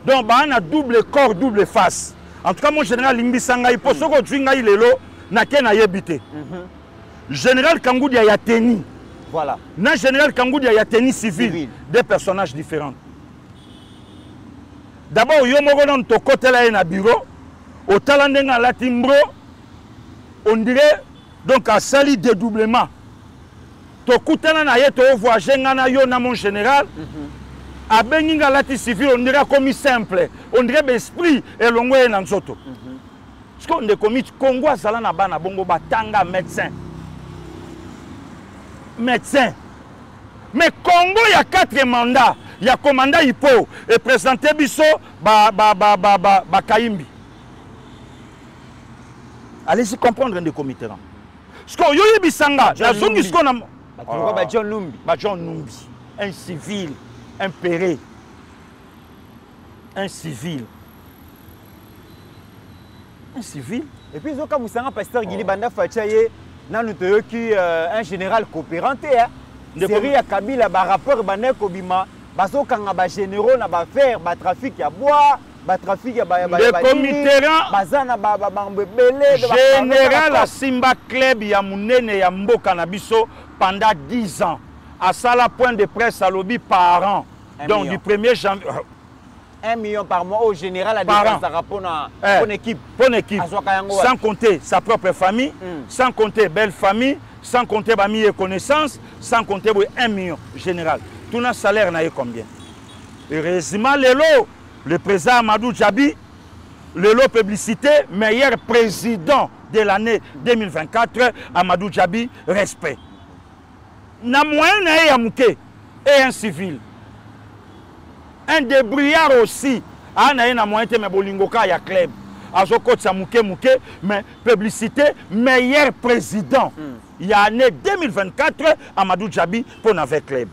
donc ba na double corps double face en tout cas mon général limbisanga ipo soko twinga ilelo na ke na yebite général Kangudia ya teni voilà na général Kangudia ya teni civil deux personnages différents. D'abord yo moko non to côté là na bureau au talandenga la timbro on dirait donc à sali dédoublement to kutana na ye to voyager na yo na mon général a benginga lati civil on dirait comme simple on dirait esprit et longwe na nzoto parce qu'on est commis Congo sala na bana bongo batanga médecin mais Congo il y a 4 mandats il y a commandant Hippo et présenté biso ba Kaimbi. Allez-y comprendre des comités. Parce que yoyi bisanga la zone qui qu'on a John Numbi un civil impéré un civil et puis zoka musanga Pasteur Gili banda fachaye nanu toyoki un général coopéranté hein série ya Kabila ba rapport banda kobima bazokanga ba généraux na ba faire ba trafic ya bois ba trafic ya ba bazana ba belé général a Simba Club ya munene ya mboka na biso pendant 10 ans à sala point de presse à lobby par an donc du 1er janvier 1 million par mois au général à dépense rapport na bonne équipe sans compter sa propre famille sans compter belle famille sans compter bami et connaissances sans compter 1 million général. Tout notre salaire n'a eu combien? Heureusement, le président Amadou Djabi, le publicité, meilleur président de l'année 2024, Amadou Djabi, respect. Na moyen na yamouké et un civil. Un débrouillard aussi. Ana na moyen te me bolingoka ya club. Azoko tsamouké mouké, mais publicité, meilleur président. Il y a l'année 2024, Amadou Djabi pour notre club.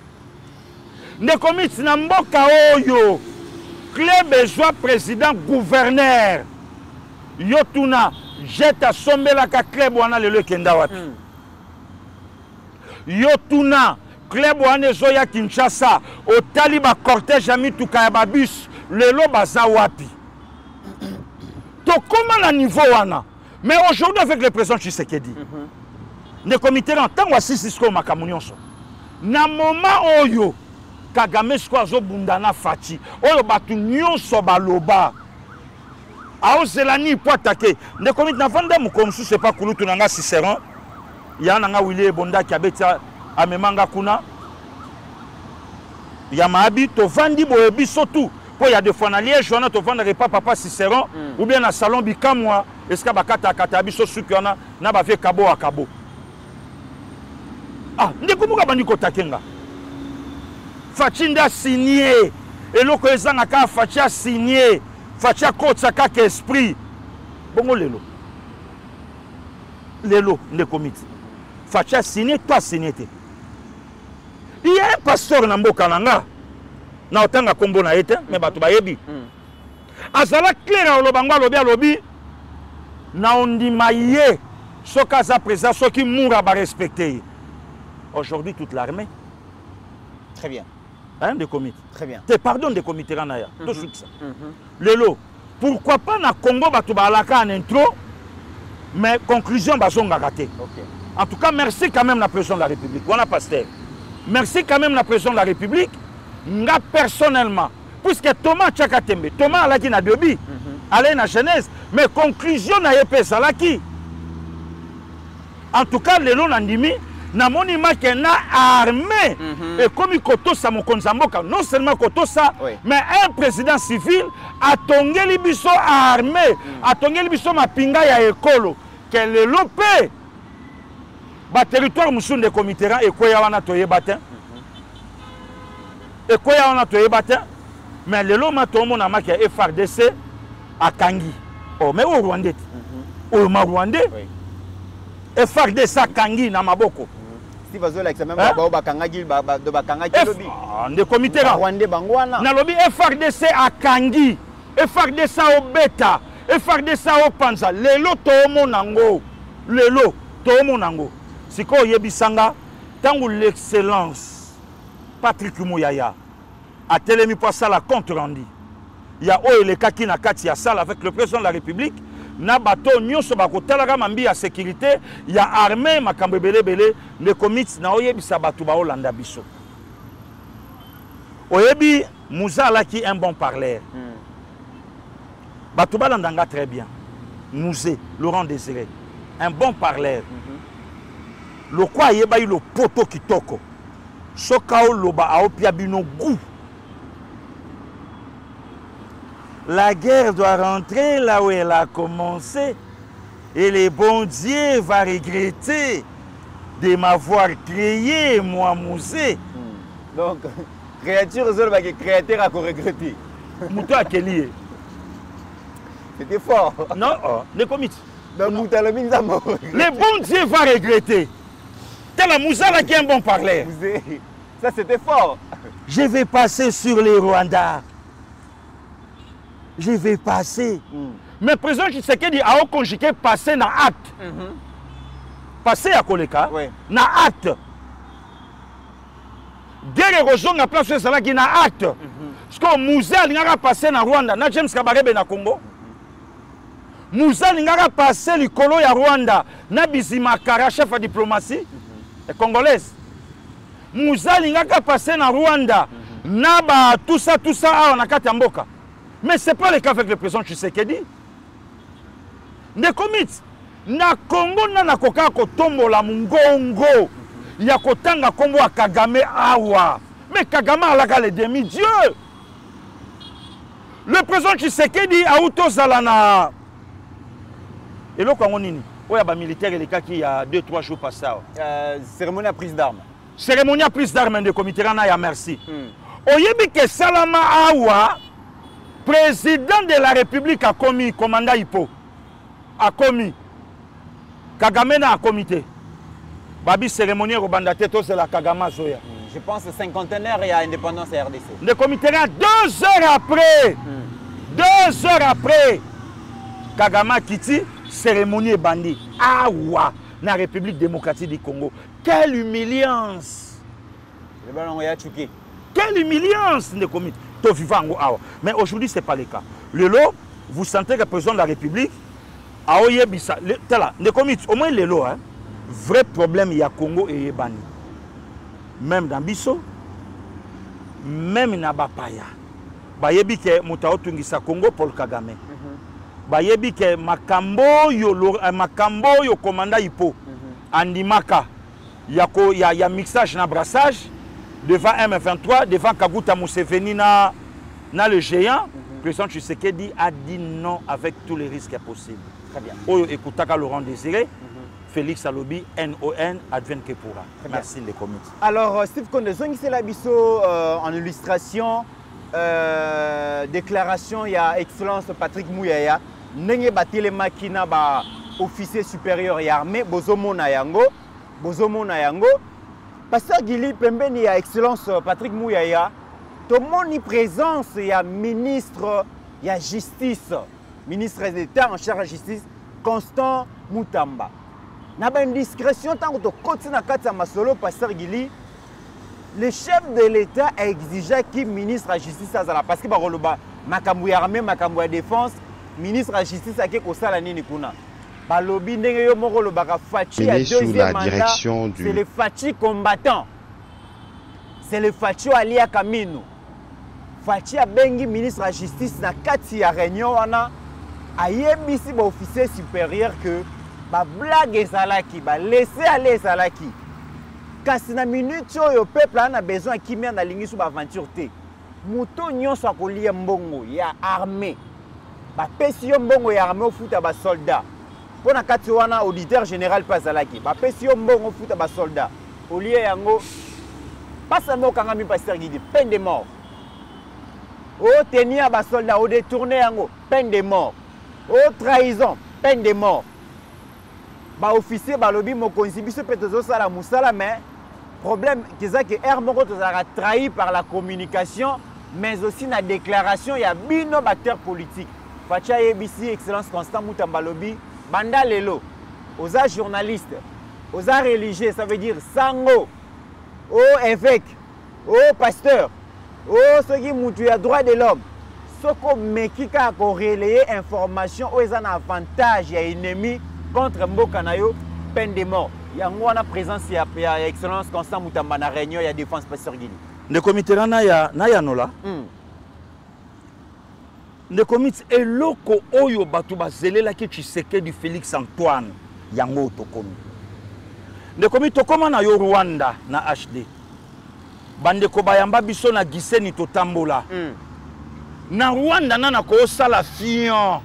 Ne commit na mboka oyo club ezwa président gouverneur yo tuna jeta sombela ka club wana lelo kenda wapi yo tuna club wana ezo ya Kinshasa otali ba cortège ami tuka ya babus lelo baza wapi to comment na niveau wana mais aujourd'hui avec le président Tshisekedi ne comité en tant wasisisko makamunionso na moment oyo Kagame skwazo bundana fati oyo batu nyonso baloba aozelani po attaquer ne komite na vanda mukomsu c'est pas kulutu nanga Cicéron ya nanga Willy Bonda ki abeta amemanga kuna ya maabi to vandi boye biso tout po ya de fois na lié journal to vanda repas papa Cicéron ou bien na salon bikamwa eska bakata kata biso sukiona na ba vie kabo akabo ndekumuka bandi ko takenga Fachinda signé et loko ezanga ka Facha signé Facha kotsa kaka esprit bongo lelo ne comité Facha signé toi signé te il y a un pasteur na mboka nanga na otanga kombo na ete mais bato bayebi azala clair olobango lobi na ondima ye soka za présent soki moura ba respecter aujourd'hui toute l'armée très bien. Hein, des comités. Très bien. Te pardon des comités Ranaya. Lelo, pourquoi pas na Congo batuba alaka en intro, mais conclusion bazonga raté. En tout cas, merci quand même la président de la République. Voilà pasteur. Merci quand même la président de la République. Nga personnellement, puisque Thomas Tchakatembe, Thomas alaki na Biobi, allait na Genèse, mais conclusion na yepé salaki. En tout cas, lelo nandimi. Na monima ke na armée et comme kotosa mokonzamboka non seulement kotosa mais un président civil a tongeli biso armée a tongeli biso mapinga ya ekolo que le lopé ba territoire musunde comité et koya wana toyeba te Et quoi on a toyé batin? Mais le lot ma tout mon amaki FRDC à Kangi. Oh mais au Rwandais. Au Rwandais. FRDC à Kangi na maboko. Si vous avez même ba Kangagi de Bakangaki lobby. De comité là. Rwandais bangwana. Na lobby FRDC à Kangi. FRDC au Beta. FRDC au Panza. Le lot to mon nango. Le lot to mon nango. Siko yebisanga tangu l'excellence Patrick Mouyaya a télémi pas ça la compte rendu. Il y a le kaki na kati ya salle avec le président de la République. Na bateau nyonso bakotala mambi ya sécurité, il y a armée makambe belé le comités na oyebisa batu ba Olanda biso. Oyebi Mouzala qui un bon parleur. Batu balandanga très bien. Mouzé Laurent Désiré, un bon parleur. Le quoi yeba le poto kitoko. Sokao loba aopia bino goût. La guerre doit rentrer là où elle a commencé. Et le bon Dieu va regretter de m'avoir créé, moi, Mousé. Donc, créature, créateur a regretté. Mouta à quel C'était fort. Non, les comités. Le bon Dieu va regretter. T'as la Moussa là qui est un bon parleur. Ça c'était fort. Je vais passer sur les Rwandais. Je vais passer. Mais le président Tshisekedi a conjugué passer dans acte. Passer à Koleka. Dans acte. Dès les rejoindre la place où ça qui na acte. Parce que Moussa n'a passé dans Rwanda. Na James Kabarebe na Congo. Moussa n'a passé le colo ya Rwanda. Na Bizima Kara, chef de diplomatie. Congolaise. Moussa n'a passé dans Rwanda. Naba tout ça on a kati mboka. Mais ce n'est pas le cas avec le président Tshisekedi. Ne commit na Congo na koka ko tombo la mungongo. Ya kotanga kombo a Kagame awa. Mais Kagame alaka le demi-dieu. Le président Tshisekedi a utozalana. Et le Congo nini? Il y a des militaires qui y a 2-3 jours passés. Cérémonie à prise d'armes. Cérémonie à prise d'armes de comité Rana, merci. Oyebi que Salama Awa, président de la République, a commis, commandant Hippo, a commis. Kagame a comité. Babi cérémonie au Bandateto, c'est la Kagama Zoya. Je pense que 50e il y a indépendance à RDC. Le comité Rana, 2 heures après. 2 heures après. Kagama Kiti. Cérémonie bandit. Awa, la République démocratique du Congo. Quelle humiliance! Quelle humiliance! Mais aujourd'hui, ce n'est pas le cas. Le lot, vous sentez que le président de la République a oyebisa. Au moins le lot, vrai problème, il y a Congo et Yébani. Même dans Bisso, même dans Bapaya. Bayebi ke Moutao Tungisa Congo Paul Kagame. Bayebi ke makambo yo commanda Hippo andimaka ya mixage na brassage devant M23 devant Kaguta Museveni na le géant. Le président Tshisekedi a dit non avec tous les risques possibles. Très bien. Oyo ekutaka Laurent Désiré, Félix Alobi, NON advienne que pourra. Merci les comités. Alors Steve Kondezongi c'est la biso en illustration déclaration il y a excellence Patrick Mouyaya. Nenge batile makina ba officier supérieur ya armée bozomona yango pasteur Gili pembeni ya excellence Patrick Mouyaya tomoni présence ya ministre ya justice ministre d'État en charge de justice Constant Mutamba na ba indiscrétion tant que koti na kati ya masolo pasteur Gili le chef de l'État a exigé qu'il ministre de la justice azala parce que ba koloba makambo ya armée makambo ya défense ministre de la justice a kosala nini kuna balobi ndenge yo moko lobaka Fachi a deuxième mandat c'est le Fachi combattant c'est le Fachi ali ya Kamino Fachi a bengi ministre de la justice na kati ya réunion wana ayebisi ba officier supérieur que ba blague ezalaki ba laisser aller ezalaki kasi na minute oyo peuple a besoin kimia na lingi su ba aventure te moto nyonso akolia mbongo ya armée ba pesi yo mbongo ya armée ofuta ba soldat pona kati wana auditeur général pas alaki ba pesi yo mbongo ofuta ba soldat olie yango Pas seulement au Kangami Pasteur Guidi, peine de mort. Au tenir à soldat, au détourner en peine de mort. Au trahison, peine de mort. Ba officier balobi mo konsibiso peut-être ça la musala mais problème que ça que R moko tozara trahi par la communication mais aussi la déclaration il y a bino acteurs politiques. Facha ABC excellence Constant Mutamba lobi banda lelo aux journalistes, aux religieux, ça veut dire sango, aux évêques, aux pasteurs, aux ceux qui mutu à droit de l'homme. Ce qu'on mekika ko relayer information aux un avantage et ennemi contre Mbokanayo, peine de mort. Il y a une présence, il y a excellence Constant Mutamba na réunion, il y a défense Pasteur Guili. Le comité na ya nola. Le comité est loko oyo batu bazelela ki Tshisekedi du Félix Antoine yango tokomi. Le comité tokoma na yo Rwanda na HD. Bande ko bayamba biso na Giseni totambola. Na Rwanda nana ko sala fion.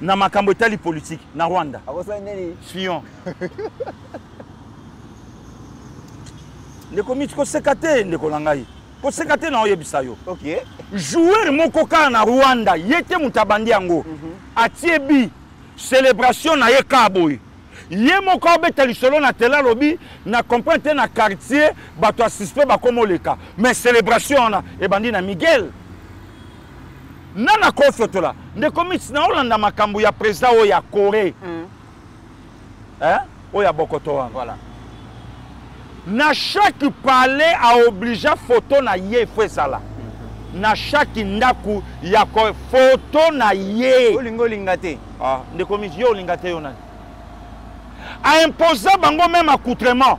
Na makambo etali politique na Rwanda. Fion. Le comité ko sekate ndeko langai. Ko sekate na oyebisa yo. OK. Joueur moko ka na Rwanda yete mutabandi yango. Atiebi célébration na ye kaboy. Ye moko beta lisolo na tela lobi na comprendre na quartier bato assisté ba komo leka. Mais célébration na e bandi na Miguel. Nana kofotola nde komiti na Hollande makambo ya président o ya Corée. O ya Bokoto. Voilà. Na chaque palais a obligé photo na ye fezala. Na chaque ndaku ya ko photo na ye. Olingo lingate. Nde komiti yo lingate yo na. A imposé bango même accoutrement.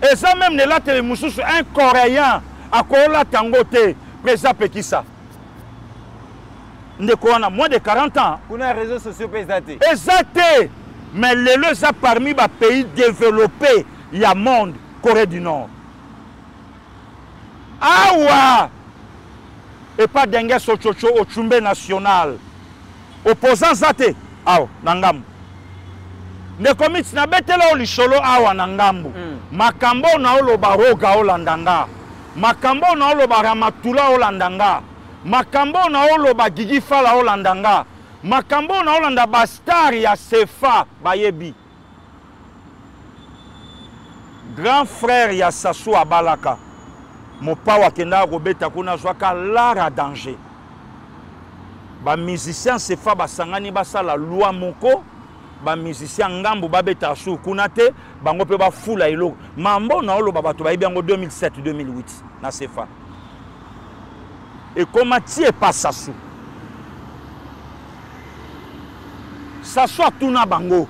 Et ça même ne la télé mususu un Coréen a kola tangote président Pekisa. On a moins de 40 ans. Pour les réseaux sociaux pésatés. Exacté. Mais les deux a parmi les pays développés, il y a monde, Corée du Nord. Awa. Et pas dengue sochocho au Chumbe national. Opposant zate. Awa, nangam. Ne komiti na betela olisholo awa nangambu. Makambo na oloba roga olandanga. Makambo na oloba ramatula olandanga. Makambo na oloba Gigi Fala olandanga. Makambo na olanda bastari ya Sefa bayebi. Grand frère ya Sassou Abalaka. Mopawa kenda robeta kuna zwaka lara danger. Ba musicien Sefa basangani basala loi moko. Ba musicien ngambu babeta su kuna te bango pe ba fula ilo. Mambo na oloba bato bayebi yango 2007 2008 na Sefa. Et comment tu es pas Sassou? Sassou a tout na bango.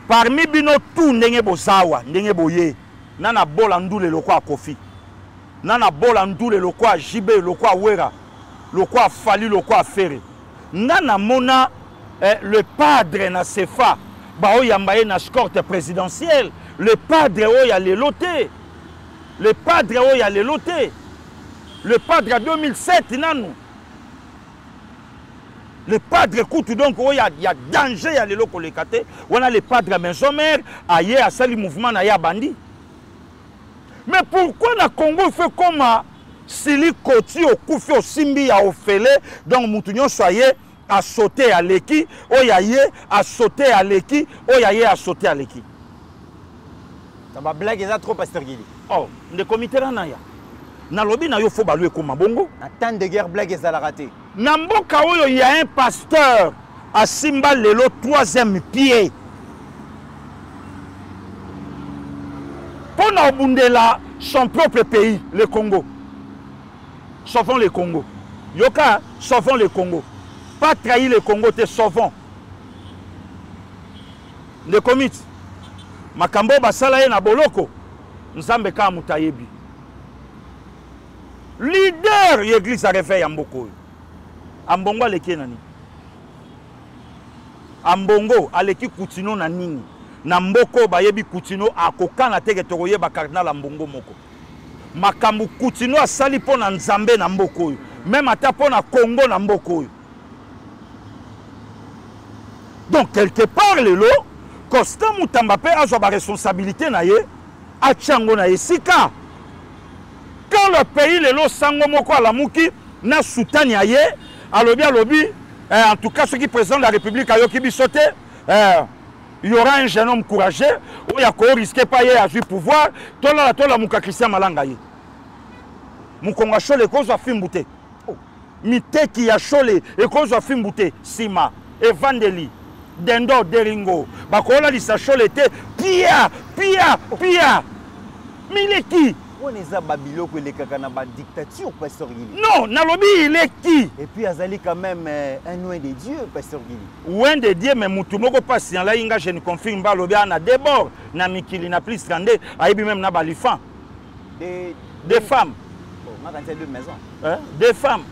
Parmi bino tout ndenge bozawa, ndenge boye. Nana bola ndule loko a Kofi. Nana bola ndule loko a Jibe, loko a Wera. Loko a Fali, loko a Fere. Nana mona le padre na Sefa. Ba o yambaye na escorte présidentielle. Le padre o ya lelote. Le padre o ya lelote. Le padre à 2007, nanou. Le padre écoute donc, il y a danger, il y a les locaux les catés. On a le padre à maison mère, ailleurs à sali mouvement na ya bandi. Mais pourquoi le Congo fait comme Sili Koti au Koufi au Simbi à Ofele, donc Moutounion soyez à sauter à l'éki, oyaye à sauter à l'éki, oyaye à sauter à l'éki. Ça va blague ça trop Pasteur Guili. Oh, le comité là naya. Na lobi na yo fo balue ko mabongo. Na temps de guerre blague ça la raté. Na mboka oyo il y a un pasteur à Simba lelo 3e pied. Pour na obundela son propre pays, le Congo. Sauvons le Congo. Yoka, sauvons le Congo. Pas trahir le Congo, te sauvons. Le comité. Makambo basala ye na boloko. Nzambe ka mutayebi. Leader l'église a refait Amboko. Ambongo aleki nani? Ambongo aleki Koutino na nini? Na mboko bayebi Koutino akokana teke tokoye ba cardinal Ambongo moko. Makambu Koutino asali po na Nzambe na mboko. Même ata po na Congo na mboko. Donc quelque part le lot Constant Mutamba pe a ba responsabilité na ye Achango na esika. Quand le pays le lo sango moko à la mouki na soutani aye alobi en tout cas ceux qui présentent la République ayo ki bisote il y aura un jeune homme courageux où il y a ko risquer pas à jouer pouvoir tola muka Christian Malanga ye mukonga chole ko zo fimbute mite ki ya chole e ko zo fimbute sima evangeli dendo deringo bakola li sa chole te pia mileki. On est à Babiloko et les Kakanaba dictature, Pasteur Gili. Non, Nalobi, il est qui? Et puis Azali quand même un loin de Dieu, Pasteur Gili. Loin de Dieu, mais Moutoumoko passe. Là, je ne confirme pas, Lobia na débord, na Mikili, na plus grande, aïbi même na balifan. Des femmes. On a deux maisons. Hein? Des femmes.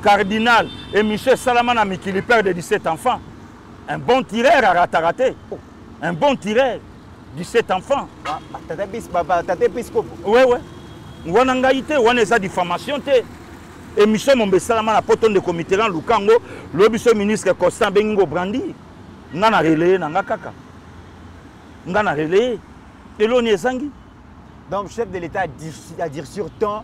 Cardinal et Michel Salaman na Mikili, père de 17 enfants. Un bon tireur à ratarater. Un bon tireur. 17 enfants. Oui. On a ngaïté, on a des diffamations. Et Michel Mombesalama, la poton de comité, Lukango, le ministre Constant Bengo Brandi. On a relayé, on a relayé. Et l'on est zangi. Donc, chef de l'État a dit sur temps,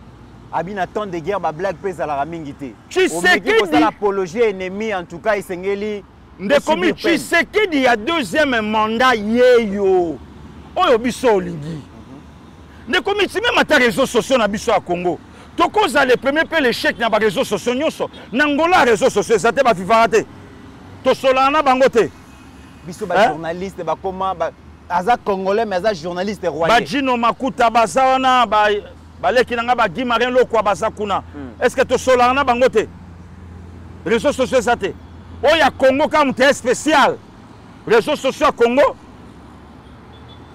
Abina temps de guerre, ma blague pèse à la ramingité. Tu sais que l'apologie ennemi, en tout cas, il s'engeli. Tu sais qu'il y a deuxième mandat, yeyo. Oyo biso olingi. Ne komiti même à réseaux sociaux na biso à Congo. To cause les premiers peu l'échec na ba réseaux sociaux nyonso. Nangola réseaux sociaux ça te ba vivante. To solana bangote. Biso ba journaliste ba comment ba aza congolais mais aza journaliste royal. Ba Jino Makuta bazana ba leki nanga ba Guimarin lokwa bazakuna. Est-ce que to solana bangote? Réseaux sociaux ça te. Oya Congo comme t'es spécial. Réseaux sociaux à Congo.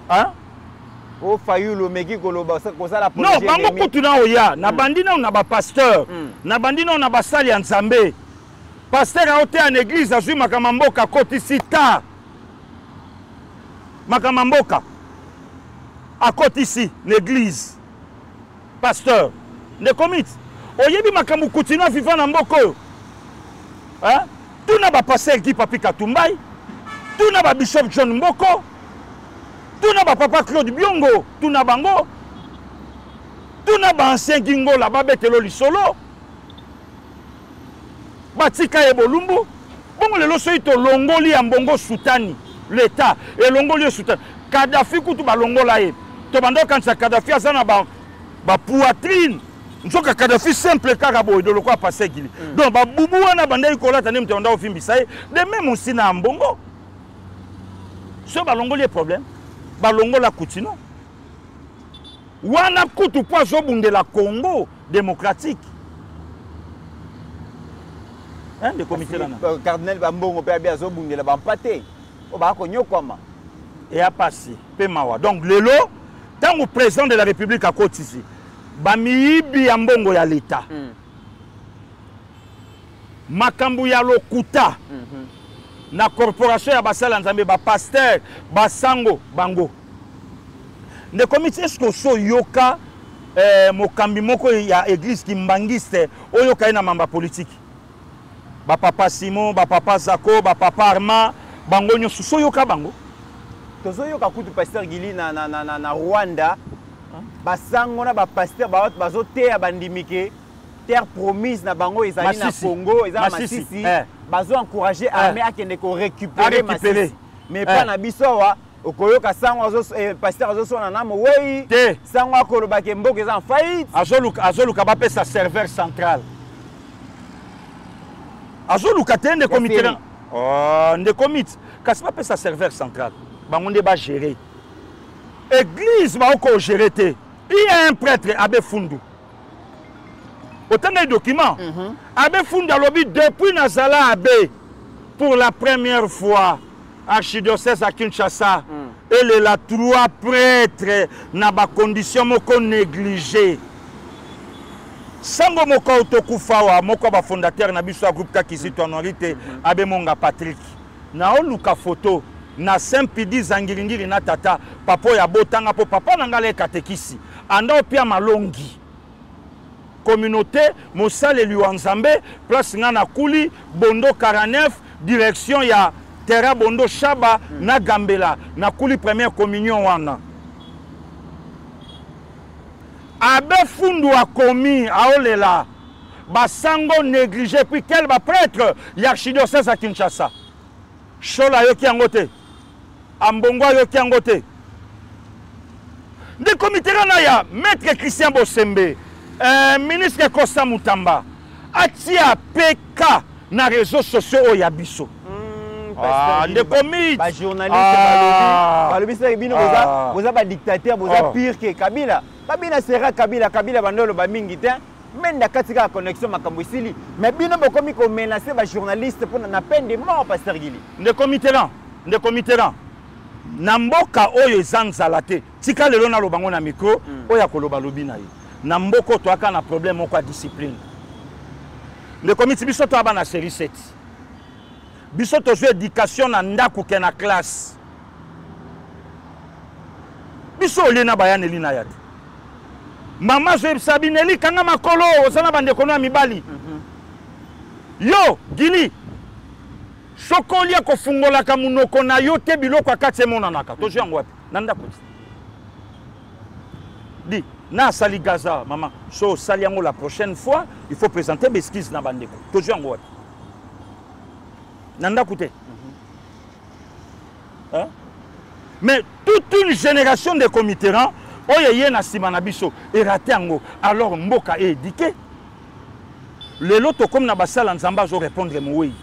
Hein? Oh, Fayulu, Meki Koloba, ça la non, bango kutuna oya, na bandina on a ba pasteur, na bandina on a ba sali en Zambé. Pasteur a été en église, a joué makamamboka koti sita. Makamamboka. À côté ici, l'église. Pasteur. Ne commit. Oyebi makamu kutuna vivant na mboko. Hein? Tout n'a pas pasteur qui papi Katumbai. Tout n'a pas bishop John Mboko. Tout n'a pas papa Claude Biongo, tout n'a bango. Tout n'a pas ancien Gingo là-bas, betelo li solo. Batika e bolumbu. Bongo le loso ito longoli ambongo soutani. L'État. Et longoli soutani. Kadhafi kutu ba longola e. To bando quand ça Kadhafi azana ba poitrine. Nzoka Kadhafi simple karabo de lokwa passer gili. Donc ba bubu wana banda ikola tane mtenda ofimbi e. De même aussi na ambongo. Ce ba longoli problème. Balongo la Koutino. Wana kutu po zobunde la Congo démocratique. Hein, de comité là. Cardinal Bambongo pe abia zobunde la bampate. O ba ko nyokoma. Et a passé Pemawa. Donc lelo tant au président de la République à côté ici. Bamiibi ya mbongo ya l'État. Makambu ya lokuta. Na corporation ya basala nzambe ba pasteur basango bango ne comité est-ce que so yoka mokambi moko ya église ki mbangiste oyoka ina mamba politique ba papa Simon ba papa Zako ba papa Arma bango nyoso so yoka bango tozo yoka kutu pasteur Gili na Rwanda basango na ba pasteur ba autre bazote ya bandimike terre promise na bango ezali na Congo ezali Masisi bazo encourager armée à kende ko récupérer Masisi mais pas na bisowa okoyoka sango pasteur azo na namo oui sango akoloba ke mboka eza en faillite azoluka ba pesa serveur central azoluka tende comité de comité kasi ba pesa serveur central bango nde ba gérer église ba ko gérer te il y a un prêtre Abbé Fundu. Autant de documents. Abbé Funda Lobby depuis Nazala Abbé pour la première fois archidiocèse à Kinshasa. Et les la trois prêtres n'a pas condition moko négligé. Sango moko autokufawa moko ba fondateur na biso groupe Kakisi Tonorité Abbé Monga Patrick. Na oluka photo na Saint-Pidi Zangiringiri na tata papa ya botanga po papa nangale katekisi. Anda opia malongi. Communauté Moussal Luanzambe, place Nana Kouli, Bondo 49, direction ya Terra Bondo Shaba, na Gambela, na Kouli première communion wana. abe fundu a commis aolela basango négligé puis quel ba prêtre l'archidiocèse à Kinshasa shola yoki angote ambongo yoki angote de comité na ya maître Christian Bosembe ministre Costa Mutamba atia PK na réseaux sociaux oya biso de commis ba journaliste balobi ça bino boza ba dictateur boza pire que Kabila babina sera Kabila bandolo ba mingi te menda katika connexion makambo isili mais bino bokomi ko menacer ba journaliste pour na peine de mort pasteur Gili de comité là na mboka oyo ezanzala te tika lelo na lobango na micro oya koloba lobi na ye na mboko to aka na problème moko ya discipline le comité biso to aba na série 7 biso to zo éducation na ndaku ke na classe biso ole na bayaneli na ya te mama zo sabineli kanga makolo osana bande kono ya mibali yo Gili sokolia ko fungola ka munoko na yo te biloko akatse monanaka to jango wapi nanda ko di na sali Gaza maman so sali yango la prochaine fois il faut présenter des esquisses na bandeko to jango wapi nanda koute hein mais toute une génération de committérants oye na sima na biso et raté yango alors mboka est éduqué le loto comme na basala nzamba zo répondre moui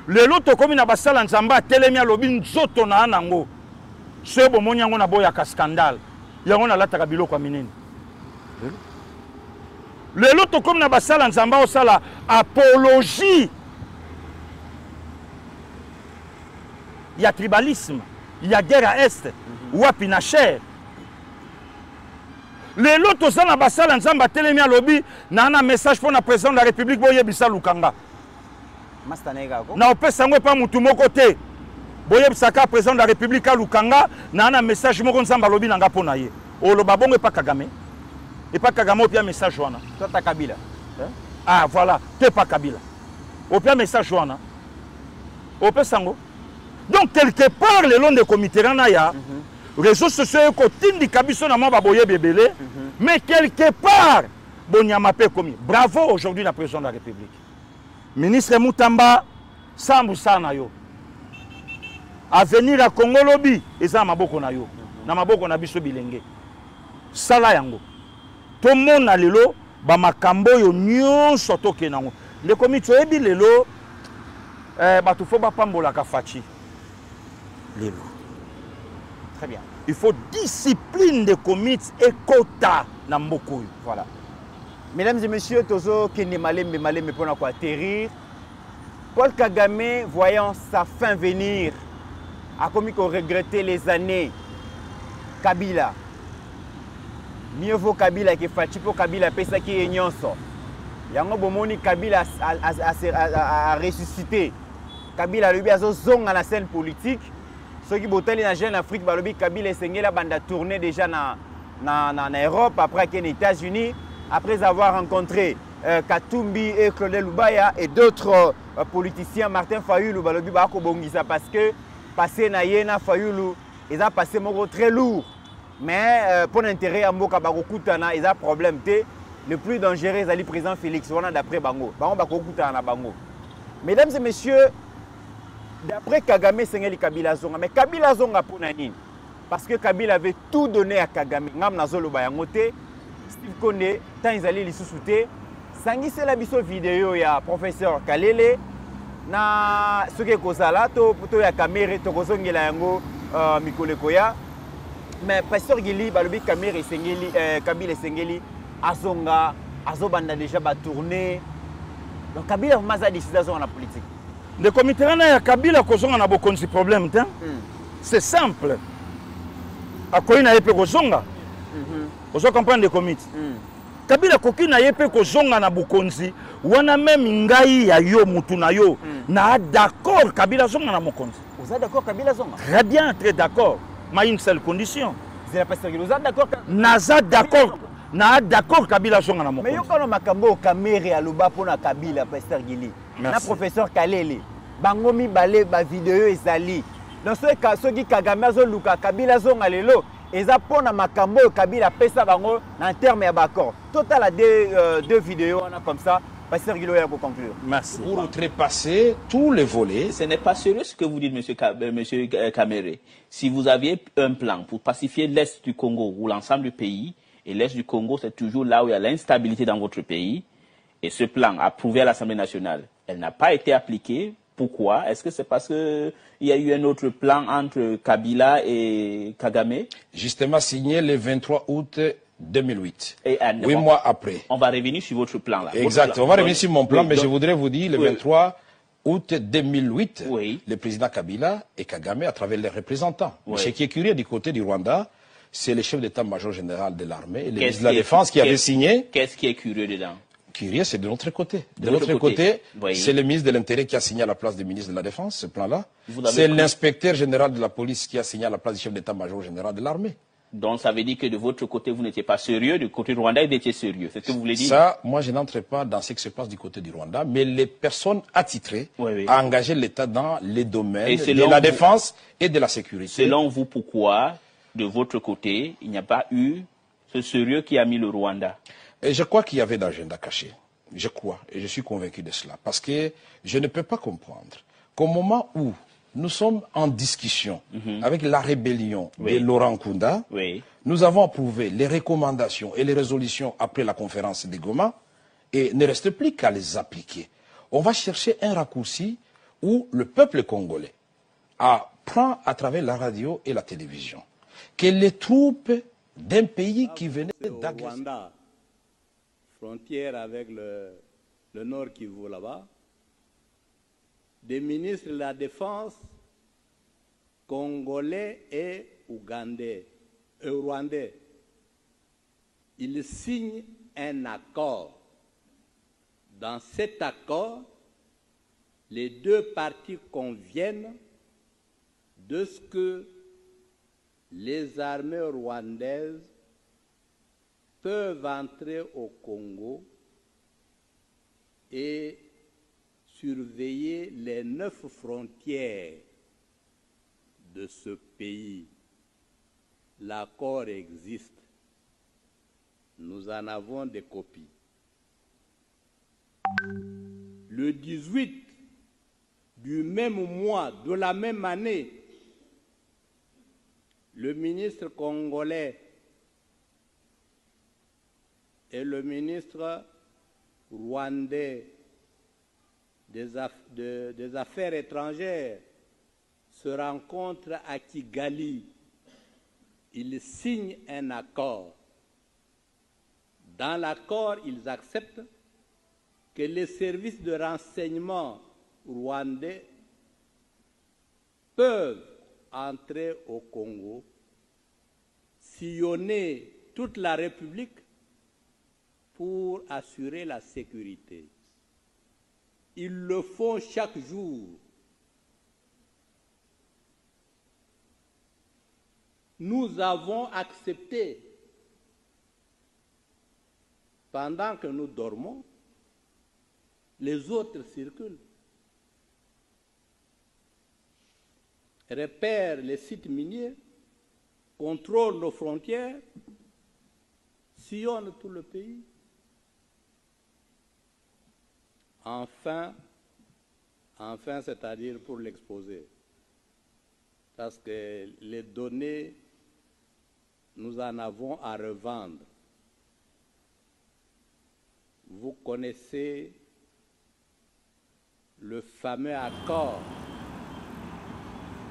le loto comme na basala nzamba telemi alobi nzoto na anango sebo monyango na boya ka scandale yango na lataka biloko minene le loto comme na basala nzamba osala apologie il y a tribalisme il y a guerre à est wapi na cher le loto sana basala nzamba telemi alobi na na message pour na président de la République boye bisa lukanga na opesa ngo pa mutu moko te boye bisaka président de la République a lukanga na na message moko nzamba lobi nanga pona ye oloba bongo pa Kagame et pas Kagame opia message wana tota Kabila ah voilà te pas Kabila opia message wana opesa ngo donc quelque part le long de comité na ya réseaux sociaux ko tindi kabiso na mwa baboye bebele mais quelque part bonyama pe komi bravo aujourd'hui la président de la République ministre Mutamba sambu sana yo avenir à Congo lobi eza maboko na yo na maboko na biso bilenge sala yango to mona lelo ba makambo yo nyonso toke nango le comité ebi lelo batu fo ba pambola ka fachi lelo très bien il faut discipline de comités et quota na mboko voilà. Mesdames et messieurs, Tozo Kende Malembe pour quoi atterrir. Paul Kagame, voyant sa fin venir, a commis qu'on regrettait les années. Kabila. Mieux vaut Kabila que Fachi pour Kabila, pesa qui est nyonso. Yango bomoni Kabila a ressuscité. Kabila lui a zong à la scène politique. Ceux qui bottent en jeune Afrique, Kabila est la bande a tourné déjà en Europe, après qu'il est aux États-Unis. Après avoir rencontré Katumbi et Claudel Lubaya et d'autres politiciens, Martin Fayulu, parce que passer na Fayulu, ils ont passé un très lourd. Mais pour l'intérêt à Mboka Bakokutana, ils ont un problème. Le plus dangereux, c'est le président Félix, d'après Bango. Mesdames et messieurs, d'après Kagame, c'est Kabila Zonga. Mais Kabila Zonga pour Nanine. Parce que Kabila avait tout donné à Kagame. Ngam Nazolo Bayangote. Steve Kone, tant ils allaient les sous-souter, sangi c'est la vidéo ya professeur Kalele na ce que kozala to ya caméra to kozongela yango mikole koya mais pasteur Gili balobi caméra esengeli Kabila esengeli azonga azobanda déjà ba tourner donc Kabila maza décision na politique le comité na ya Kabila kozonga na bokonzi problème tin c'est simple akoyi na yepe kozonga vous comprenez les comités. Kabila koki na yepe ko zonga na bukonzi wana même ngai ya yo mutu na yo na d'accord Kabila zonga na mokonzi. Vous êtes d'accord Kabila zonga? Très bien, très d'accord. Mais une seule condition. Vous êtes d'accord? Naza d'accord. Na d'accord Kabila zonga na mokonzi. Mais yo kono makambo caméra aluba pona Kabila pasteur Gili. Na professeur Kalele. Bangomi balé ba vidéo ezali. Dans ce cas, ceux qui Kagame zo luka Kabila zonga lelo eza pona makambo Kabila pesa bango en terme ya accord. Total à deux vidéos on a comme ça. Pasteur Guilo ya pour conclure. Merci. Pour outrepasser tous les volets. Ce n'est pas sérieux ce que vous dites, monsieur Kamere. Si vous aviez un plan pour pacifier l'Est du Congo ou l'ensemble du pays, et l'Est du Congo, c'est toujours là où il y a l'instabilité dans votre pays, et ce plan approuvé à l'Assemblée nationale, elle n'a pas été appliquée. Pourquoi? Est-ce que c'est parce qu'il y a eu un autre plan entre Kabila et Kagame? Justement signé le 23 août 2008. Et 8 mois après. On va revenir sur votre plan là. Exact. On va revenir sur mon plan, mais je voudrais vous dire, le 23 août 2008, le président Kabila et Kagame, à travers les représentants. Ce qui est curieux du côté du Rwanda, c'est le chef d'état-major général de l'armée et le ministre de la Défense qui avait signé. Qu'est-ce qui est curieux dedans? Curieux, c'est de notre côté. De l'autre côté, c'est le ministre de l'Intérieur qui a signé à la place du ministre de la Défense, ce plan-là. C'est l'inspecteur général de la police qui a signé à la place du chef d'état-major général de l'armée. Donc ça veut dire que de votre côté, vous n'étiez pas sérieux, du côté rwandais, vous étiez sérieux. C'est ce que vous voulez dire? Ça, moi, je n'entre pas dans ce qui se passe du côté du Rwanda, mais les personnes attitrées ont engagé l'État dans les domaines de la défense et de la sécurité. Selon vous, pourquoi, de votre côté, il n'y a pas eu ce sérieux qui a mis le Rwanda? Et je crois qu'il y avait d'agenda caché. Je crois, et je suis convaincu de cela. Parce que je ne peux pas comprendre qu'au moment où nous sommes en discussion avec la rébellion de Laurent Nkunda, nous avons approuvé les recommandations et les résolutions après la conférence de Goma, et ne reste plus qu'à les appliquer. On va chercher un raccourci où le peuple congolais apprend à travers la radio et la télévision que les troupes d'un pays qui venait d'agresser frontière avec le Nord Kivu là-bas, des ministres de la Défense congolais et rwandais. Ils signent un accord. Dans cet accord, les deux parties conviennent de ce que les armées rwandaises peuvent entrer au Congo et surveiller les 9 frontières de ce pays. L'accord existe. Nous en avons des copies. Le 18 du même mois, de la même année, le ministre congolais et le ministre rwandais des Affaires étrangères se rencontrent à Kigali. Ils signent un accord. Dans l'accord, ils acceptent que les services de renseignement rwandais peuvent entrer au Congo, sillonner toute la République pour assurer la sécurité. Ils le font chaque jour. Nous avons accepté, pendant que nous dormons, les autres circulent, repèrent les sites miniers, contrôlent nos frontières, sillonnent tout le pays. Enfin, c'est-à-dire pour l'exposer, parce que les données, nous en avons à revendre. Vous connaissez le fameux accord.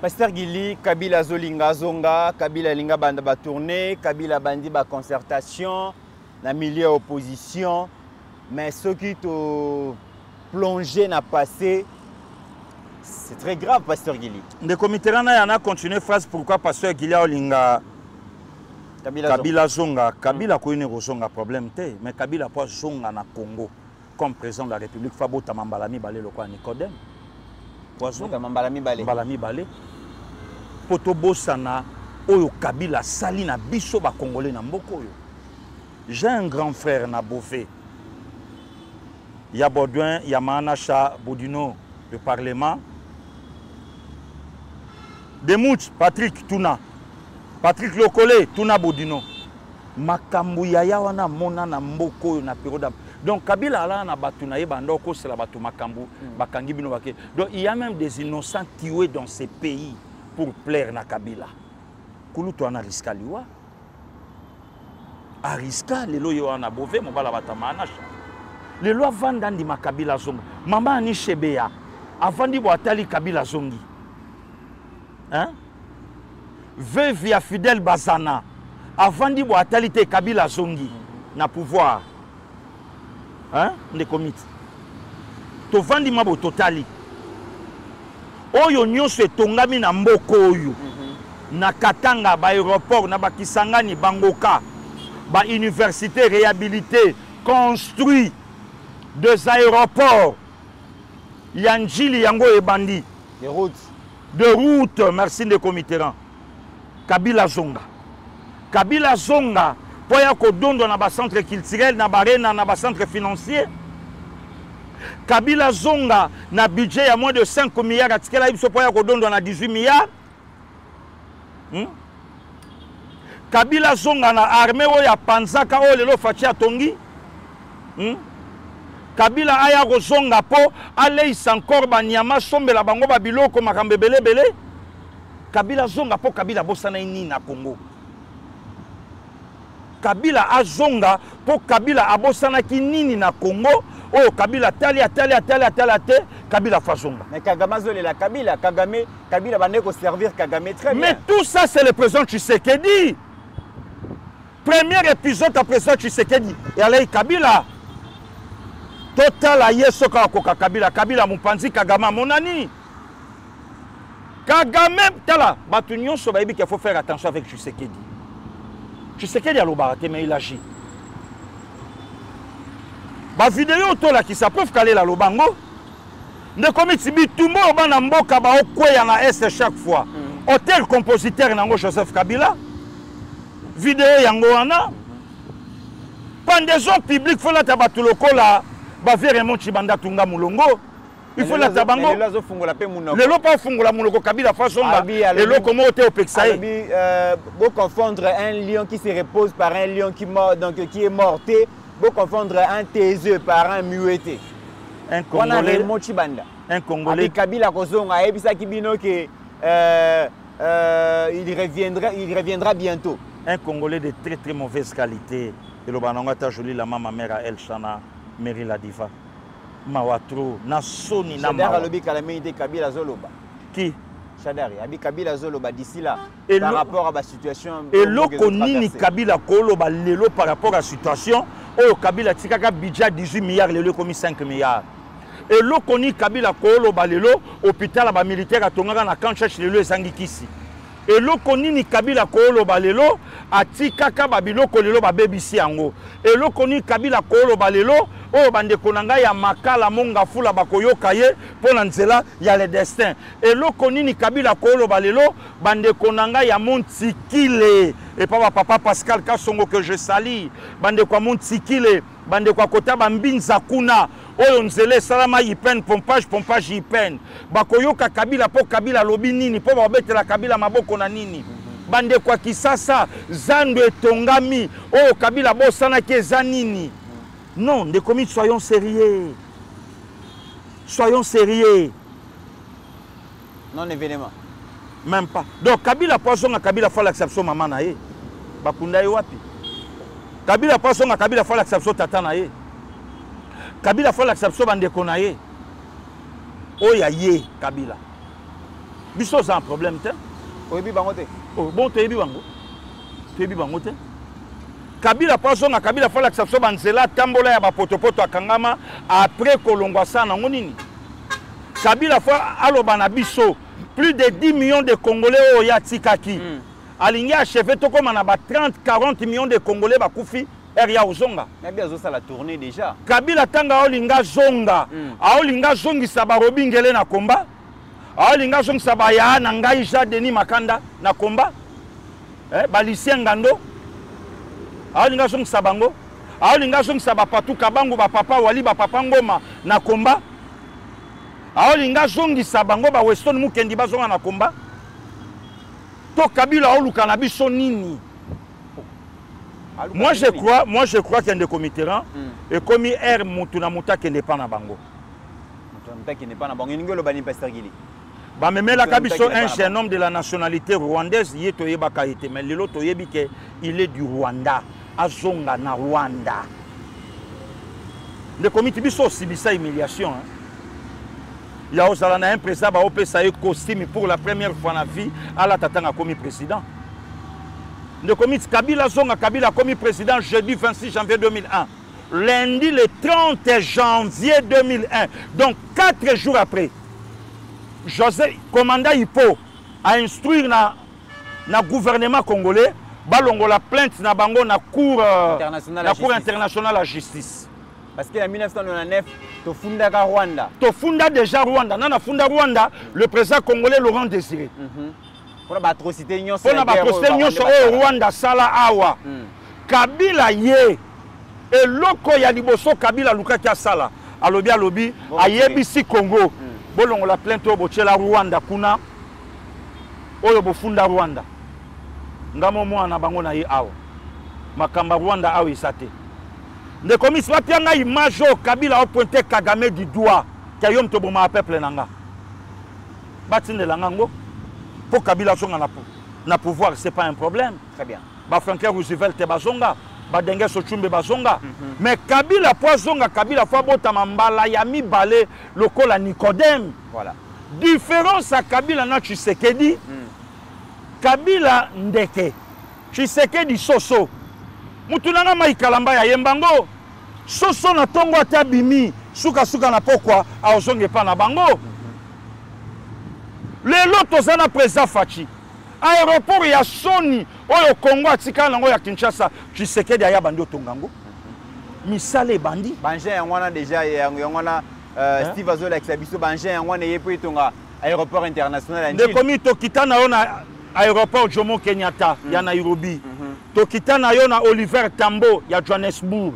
Pasteur Gili, Kabila Zolinga Zonga, Kabila Linga Banda ba tourner, Kabila Bandi ba concertation, la milieu opposition, mais ce qui te plongé n'a passé, c'est très grave, Pasteur Gili. Le comité Rana y en a continué phrase pourquoi Pasteur Gili Olinga Kabila Zonga, Kabila koine Zonga problème té, mais Kabila pas Zonga na Congo comme président de la République Fabo Tamambalami Balé le quoi Nicodème. Poison Tamambalami Balé. Balami Balé. Potobo sana oyo Kabila sali na biso ba congolais na mboko yo. J'ai un grand frère na Bofé. Il y a Baudouin, il y a Manacha Boudino, le Parlement. Demouch, Patrick Touna, Patrick Lokole, Tuna Bodino. Makambu yaya wana mona na mboko na période. Donc Kabila là na batu na yebandoko c'est la batu makambu bakangi bino bake. Donc il y a même des innocents tués dans ces pays pour plaire na Kabila. Kulu to ana riska liwa. Ariska lelo yo ana bové mobala batamana. Lelo avanda ndi makabila zonga. Mama ani shebeya. Avandi bo atali Kabila zongi. Hein? Veuve ya Fidel Bazana. Avandi bo atalité Kabila zongi na pouvoir. Hein? Nde komiti. To vandi mabo totali. Oyo nyonso etongami na mboko oyo. Na Katanga ba aéroport na ba Kisangani Bangoka. Ba université réhabilité construit 2 aéroports. Yanjili yango ebandi. Des routes. De routes, merci de Comitérant. Kabila Zonga. Kabila Zonga, pour ya kodondo na ba centre culturel, na barena, na ba centre financier. Kabila Zonga, na budget à moins de 5 milliards, atikela ibso pour ya kodondo na 18 milliards. Kabila Zonga na armée o ya Panzaka o lelo fachi atongi. Kabila aya rozonga po alei sankor banyama sombela bango ba biloko makambe belebele. Kabila zonga po Kabila bosana ini na Congo. Kabila azonga po Kabila abosana ki nini na Congo. Oh Kabila tali te Kabila fazonga. Mais Kagame zole la Kabila Kabila bande ko servir Kagame très bien. Mais tout ça c'est le président Tshisekedi. Premier épisode à président Tshisekedi. Et allez Kabila Total a yesoka koka Kabila mupanzi Kagame monani. Kagame tala batu nyonso bayebi qu'il faut faire attention avec Tshisekedi. Tshisekedi a l'obarate mais il agit. Ba vidéo tola qui ça prouve qu'aller la lobango. Ne komiti bitumo bana mboka ba okweya na est chaque fois. Hôtel compositeur nango Joseph Kabila. Vidéo yango wana. Pendaison publique faut la tabatu lokola. Ba vraiment Chibanda Tunga Mulongo. Il faut la tabango. Le lot pas fungola Mulongo Kabila Fasonga. Le lot comment au Pexaï. Beau confondre un lion qui se repose par un lion qui mort donc qui est morté. Beau confondre un taiseux par un mueté. Un Congolais. Un Congolais. Kabila Kozonga et bisa kibino que il reviendra bientôt. Un Congolais de très très mauvaise qualité. Et le bananga ta jolie la maman mère à El Chana. Meri la diva. Mawatro, na soni na Chadar alobi calamité Kabila Zoloba. Qui? Chadar, abi Kabila Zoloba d'ici là et par rapport à la situation. Et loko nini Kabila Koloba lelo par rapport à la situation. Oh Kabila tikaka budget 18 milliards lelo komi 5 milliards. Et loko ni Kabila Koloba lelo hôpital ba militaire atongaka na kanchach lelo esangi kisi. Et loko nini Kabila Koloba lelo atikaka ba biloko lelo ba bebisi yango. Et loko ni Kabila Koloba lelo o bande konanga ya makala monga fula bakoyoka ye pona nzela ya le destin. Et loko nini Kabila Koloba lelo bande konanga ya Montikile et pas papa Pascal Kasongo que je salue bande kwa Montikile bande kwa kota bambinza kuna oyo nzele salama yipen pompage yipen bakoyoka Kabila po Kabila lobi nini po babetela Kabila maboko na nini bande kwa Kisasa zando etongami oyo Kabila bosana ke zanini. Non, des commis, soyons sérieux. Soyons sérieux. Non événement. Même pas. Donc Kabila poisson à Kabila faut l'acception maman nae. Bakunda wapi. Kabila poisson à Kabila faut l'acception tata nae. Kabila faut l'acception bande konaye. Oya ye Kabila. Biso ça un problème te. Oyebi bangote. Oh bon te yebi bango. Te yebi bangote. Kabila poisson à Kabila faut l'acception banzela tambola ya ba potopoto akangama après kolongwa sana ngonini. Kabila faut aloba na biso plus de 10 millions de Congolais au yatikaki. Alingi achevé to comme na ba 30-40 millions de Congolais ba kufi eria uzonga. Mais bien ça la tournée déjà. Kabila tanga olinga zonga. Aolinga zongi saba robingele na komba. Aolinga zongi saba ya na ngai ja Denis Makanda na komba. Balisien ngando. Aolinga zongi sabango. Aolinga zongi saba patu kabango ba papa wali ba papa ngoma na komba. Aolinga zongi sabango ba Weston Mukendi bazonga na komba. To Kabila oluka na biso nini. Moi je crois qu'il y a des comités et comme R mutuna muta n'est pas na bango. Muta qui n'est pas na bango ngolo bani pasteur Gili. Ba me la kabiso un jeune homme de la nationalité rwandaise yeto yebaka ete mais lelo to yebi que il est du Rwanda, azonga na Rwanda. Le comité biso sibisa humiliation hein. Il y a un président qui a un costume pour la première fois dans la vie à la tatanga comme président. Le comité Kabila Zonga Kabila comme président jeudi 26 janvier 2001. Lundi le 30 janvier 2001. Donc 4 jours après, José, commandant Hippo, a instruit le gouvernement congolais balongo la plainte na bango na cour internationale à justice. Parce qu'en 1999, tu funda Rwanda. Tu funda déjà Rwanda. Nana funda Rwanda, le président congolais Laurent Désiré. Pour la atrocité, Rwanda sala awa. Kabila ye. Et loko ya liboso Kabila luka kia sala. Alobi alobi ayebisi Congo. Bolongo la plainte au bochela Rwanda kuna. Oyo bofunda Rwanda. Ngamo mwana bango na ye awa. Makamba Rwanda awa isate. Le commissaire a une image Kabila a pointé Kagame du doigt. Kayom Toboma peuple nanga. Batine langango. Pour Kabila son na pouvoir, c'est pas un problème. Très bien. Ba Franklin Roosevelt te bazonga, ba Dengue Sochumbe bazonga. Mais Kabila poisonga Kabila fa bota mambala ya mi balé lokola Nicodème. Voilà. Différence à Kabila na Tshisekedi. Kabila ndeke. Tshisekedi soso. Mutunanga maikalamba ya yembango. Soso na tongo ata bimi. Suka suka na pokwa. Aozonge pa na bango. Lelo tozana président Fachi. Aéroport ya Sony. Oyo Congo atika nango ya Kinshasa. Tshisekedi ya bandi otongango. Misale bandi. Banje yangwana déjà yangwana Steve Azola Exabiso. Banje yangwana yepo itonga aéroport international. De komito kitana ona aéroport Jomo Kenyatta ya Nairobi. Tokitana yo na Oliver Tambo ya Johannesburg.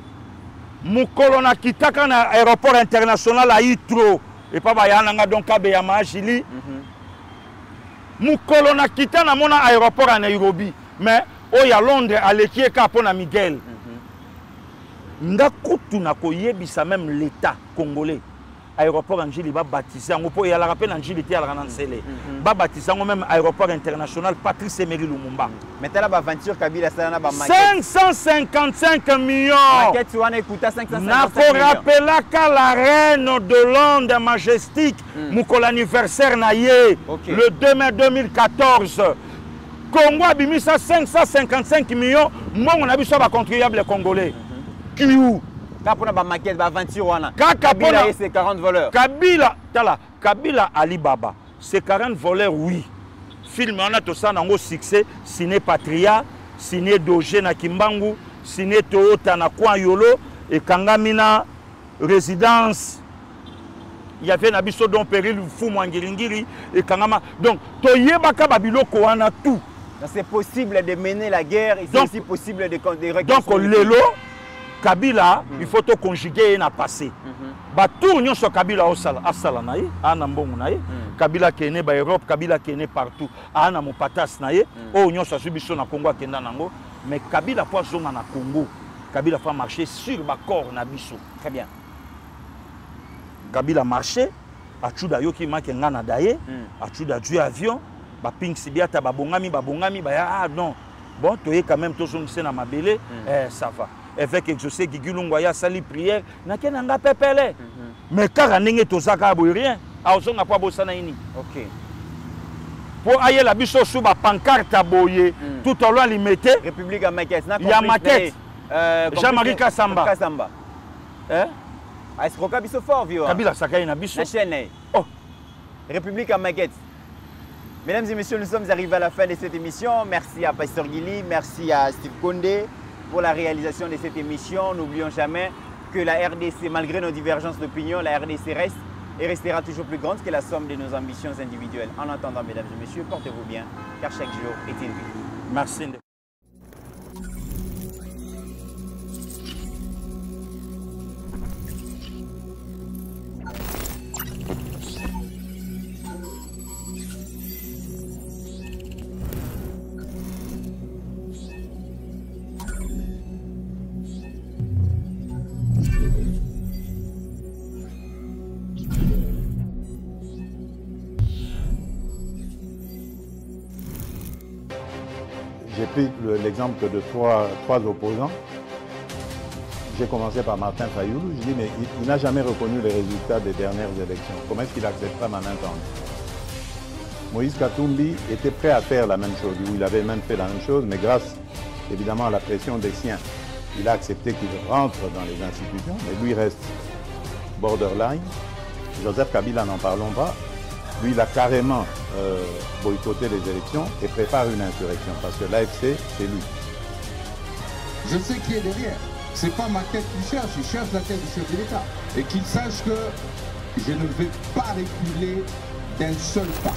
Mukolo na kitaka na aéroport international à Itro et pas bayananga donc abe ya Majili. Mukolo na kitana mona aéroport à Nairobi mais o ya Londres à l'équieka pona Miguel. Ndakutu na koyebisa même l'état congolais. Aéroport Angili va baptiser en po ya la rappel Angili ti ala nansele ba baptiser même aéroport international Patrice Emery Lumumba. Maintenant la aventure Kabila ça na ba 555 millions. Maquette wana écouta 555 millions. Na ko rappela ka la reine de Londres majestique mukol anniversaire na ye le 2 mai 2014. Congo a bimisa 555 millions mbongo na biso ba contribuable congolais. Kiou Kapona ba maquette ba aventure wana. Kabila c'est 40 voleurs. Kabila Alibaba, c'est 40 voleurs oui. Film on a tout ça nango succès, signé Patria, signé Doge na Kimbangu, signé Toyota na Coin Yolo et Kangamina résidence. Il y avait Nabiso don péril fou Mwangiringiri et Kangama. Donc toyebaka babiloko wana tout. C'est possible de mener la guerre et c'est aussi possible de donc lelo Kabila, il faut te conjuguer na passé. Ba tour nyonso Kabila asala na ye, ana mbongo na ye. Kabila kene ba Europe, Kabila kene partout. Ana mopatas na ye, o nyonso subiso na Congo kenda nango, mais Kabila po zonga na Congo. Kabila fa marcher sur ba corps na biso. Très bien. Kabila marcher, a chuda yoki ma kenga na daye, a chuda du avion, ba ping sibiata ba bongami ba ah non. Bon, tu es quand même toujours na mabele, ça va. Avec exaucé Guigui Lungwaya sali prière na kenanga pepele mais car ndenge tozaka boy rien azonga pa bosana ini. OK. Pour ayer la biso sous ba pancarte boye tout au long limité République à maquette na ya maquette Jean-Marie Kasamba. Est-ce qu'on biso fort vieux Kabila sakai na biso na chaîne. Oh République à maquette. Mesdames et messieurs, nous sommes arrivés à la fin de cette émission. Merci à Pasteur Gili, merci à Steve Condé pour la réalisation de cette émission. N'oublions jamais que la RDC, malgré nos divergences d'opinion, la RDC reste et restera toujours plus grande que la somme de nos ambitions individuelles. En attendant, mesdames et messieurs, portez-vous bien, car chaque jour est une vie. Merci. pris l'exemple de trois opposants. J'ai commencé par Martin Fayoulou. Je dis, mais il n'a jamais reconnu les résultats des dernières élections. Comment est-ce qu'il acceptera ma main tendue? Moïse Katumbi était prêt à faire la même chose. Il avait même fait la même chose, mais grâce évidemment à la pression des siens, il a accepté qu'il rentre dans les institutions, mais lui reste borderline. Joseph Kabila, n'en parlons pas. Lui, il a carrément boycotté les élections et prépare une insurrection parce que l'AFC, c'est lui. Je sais qui est derrière. C'est pas ma tête qu'il cherche, il cherche la tête du chef de l'État. Et qu'il sache que je ne vais pas reculer d'un seul pas.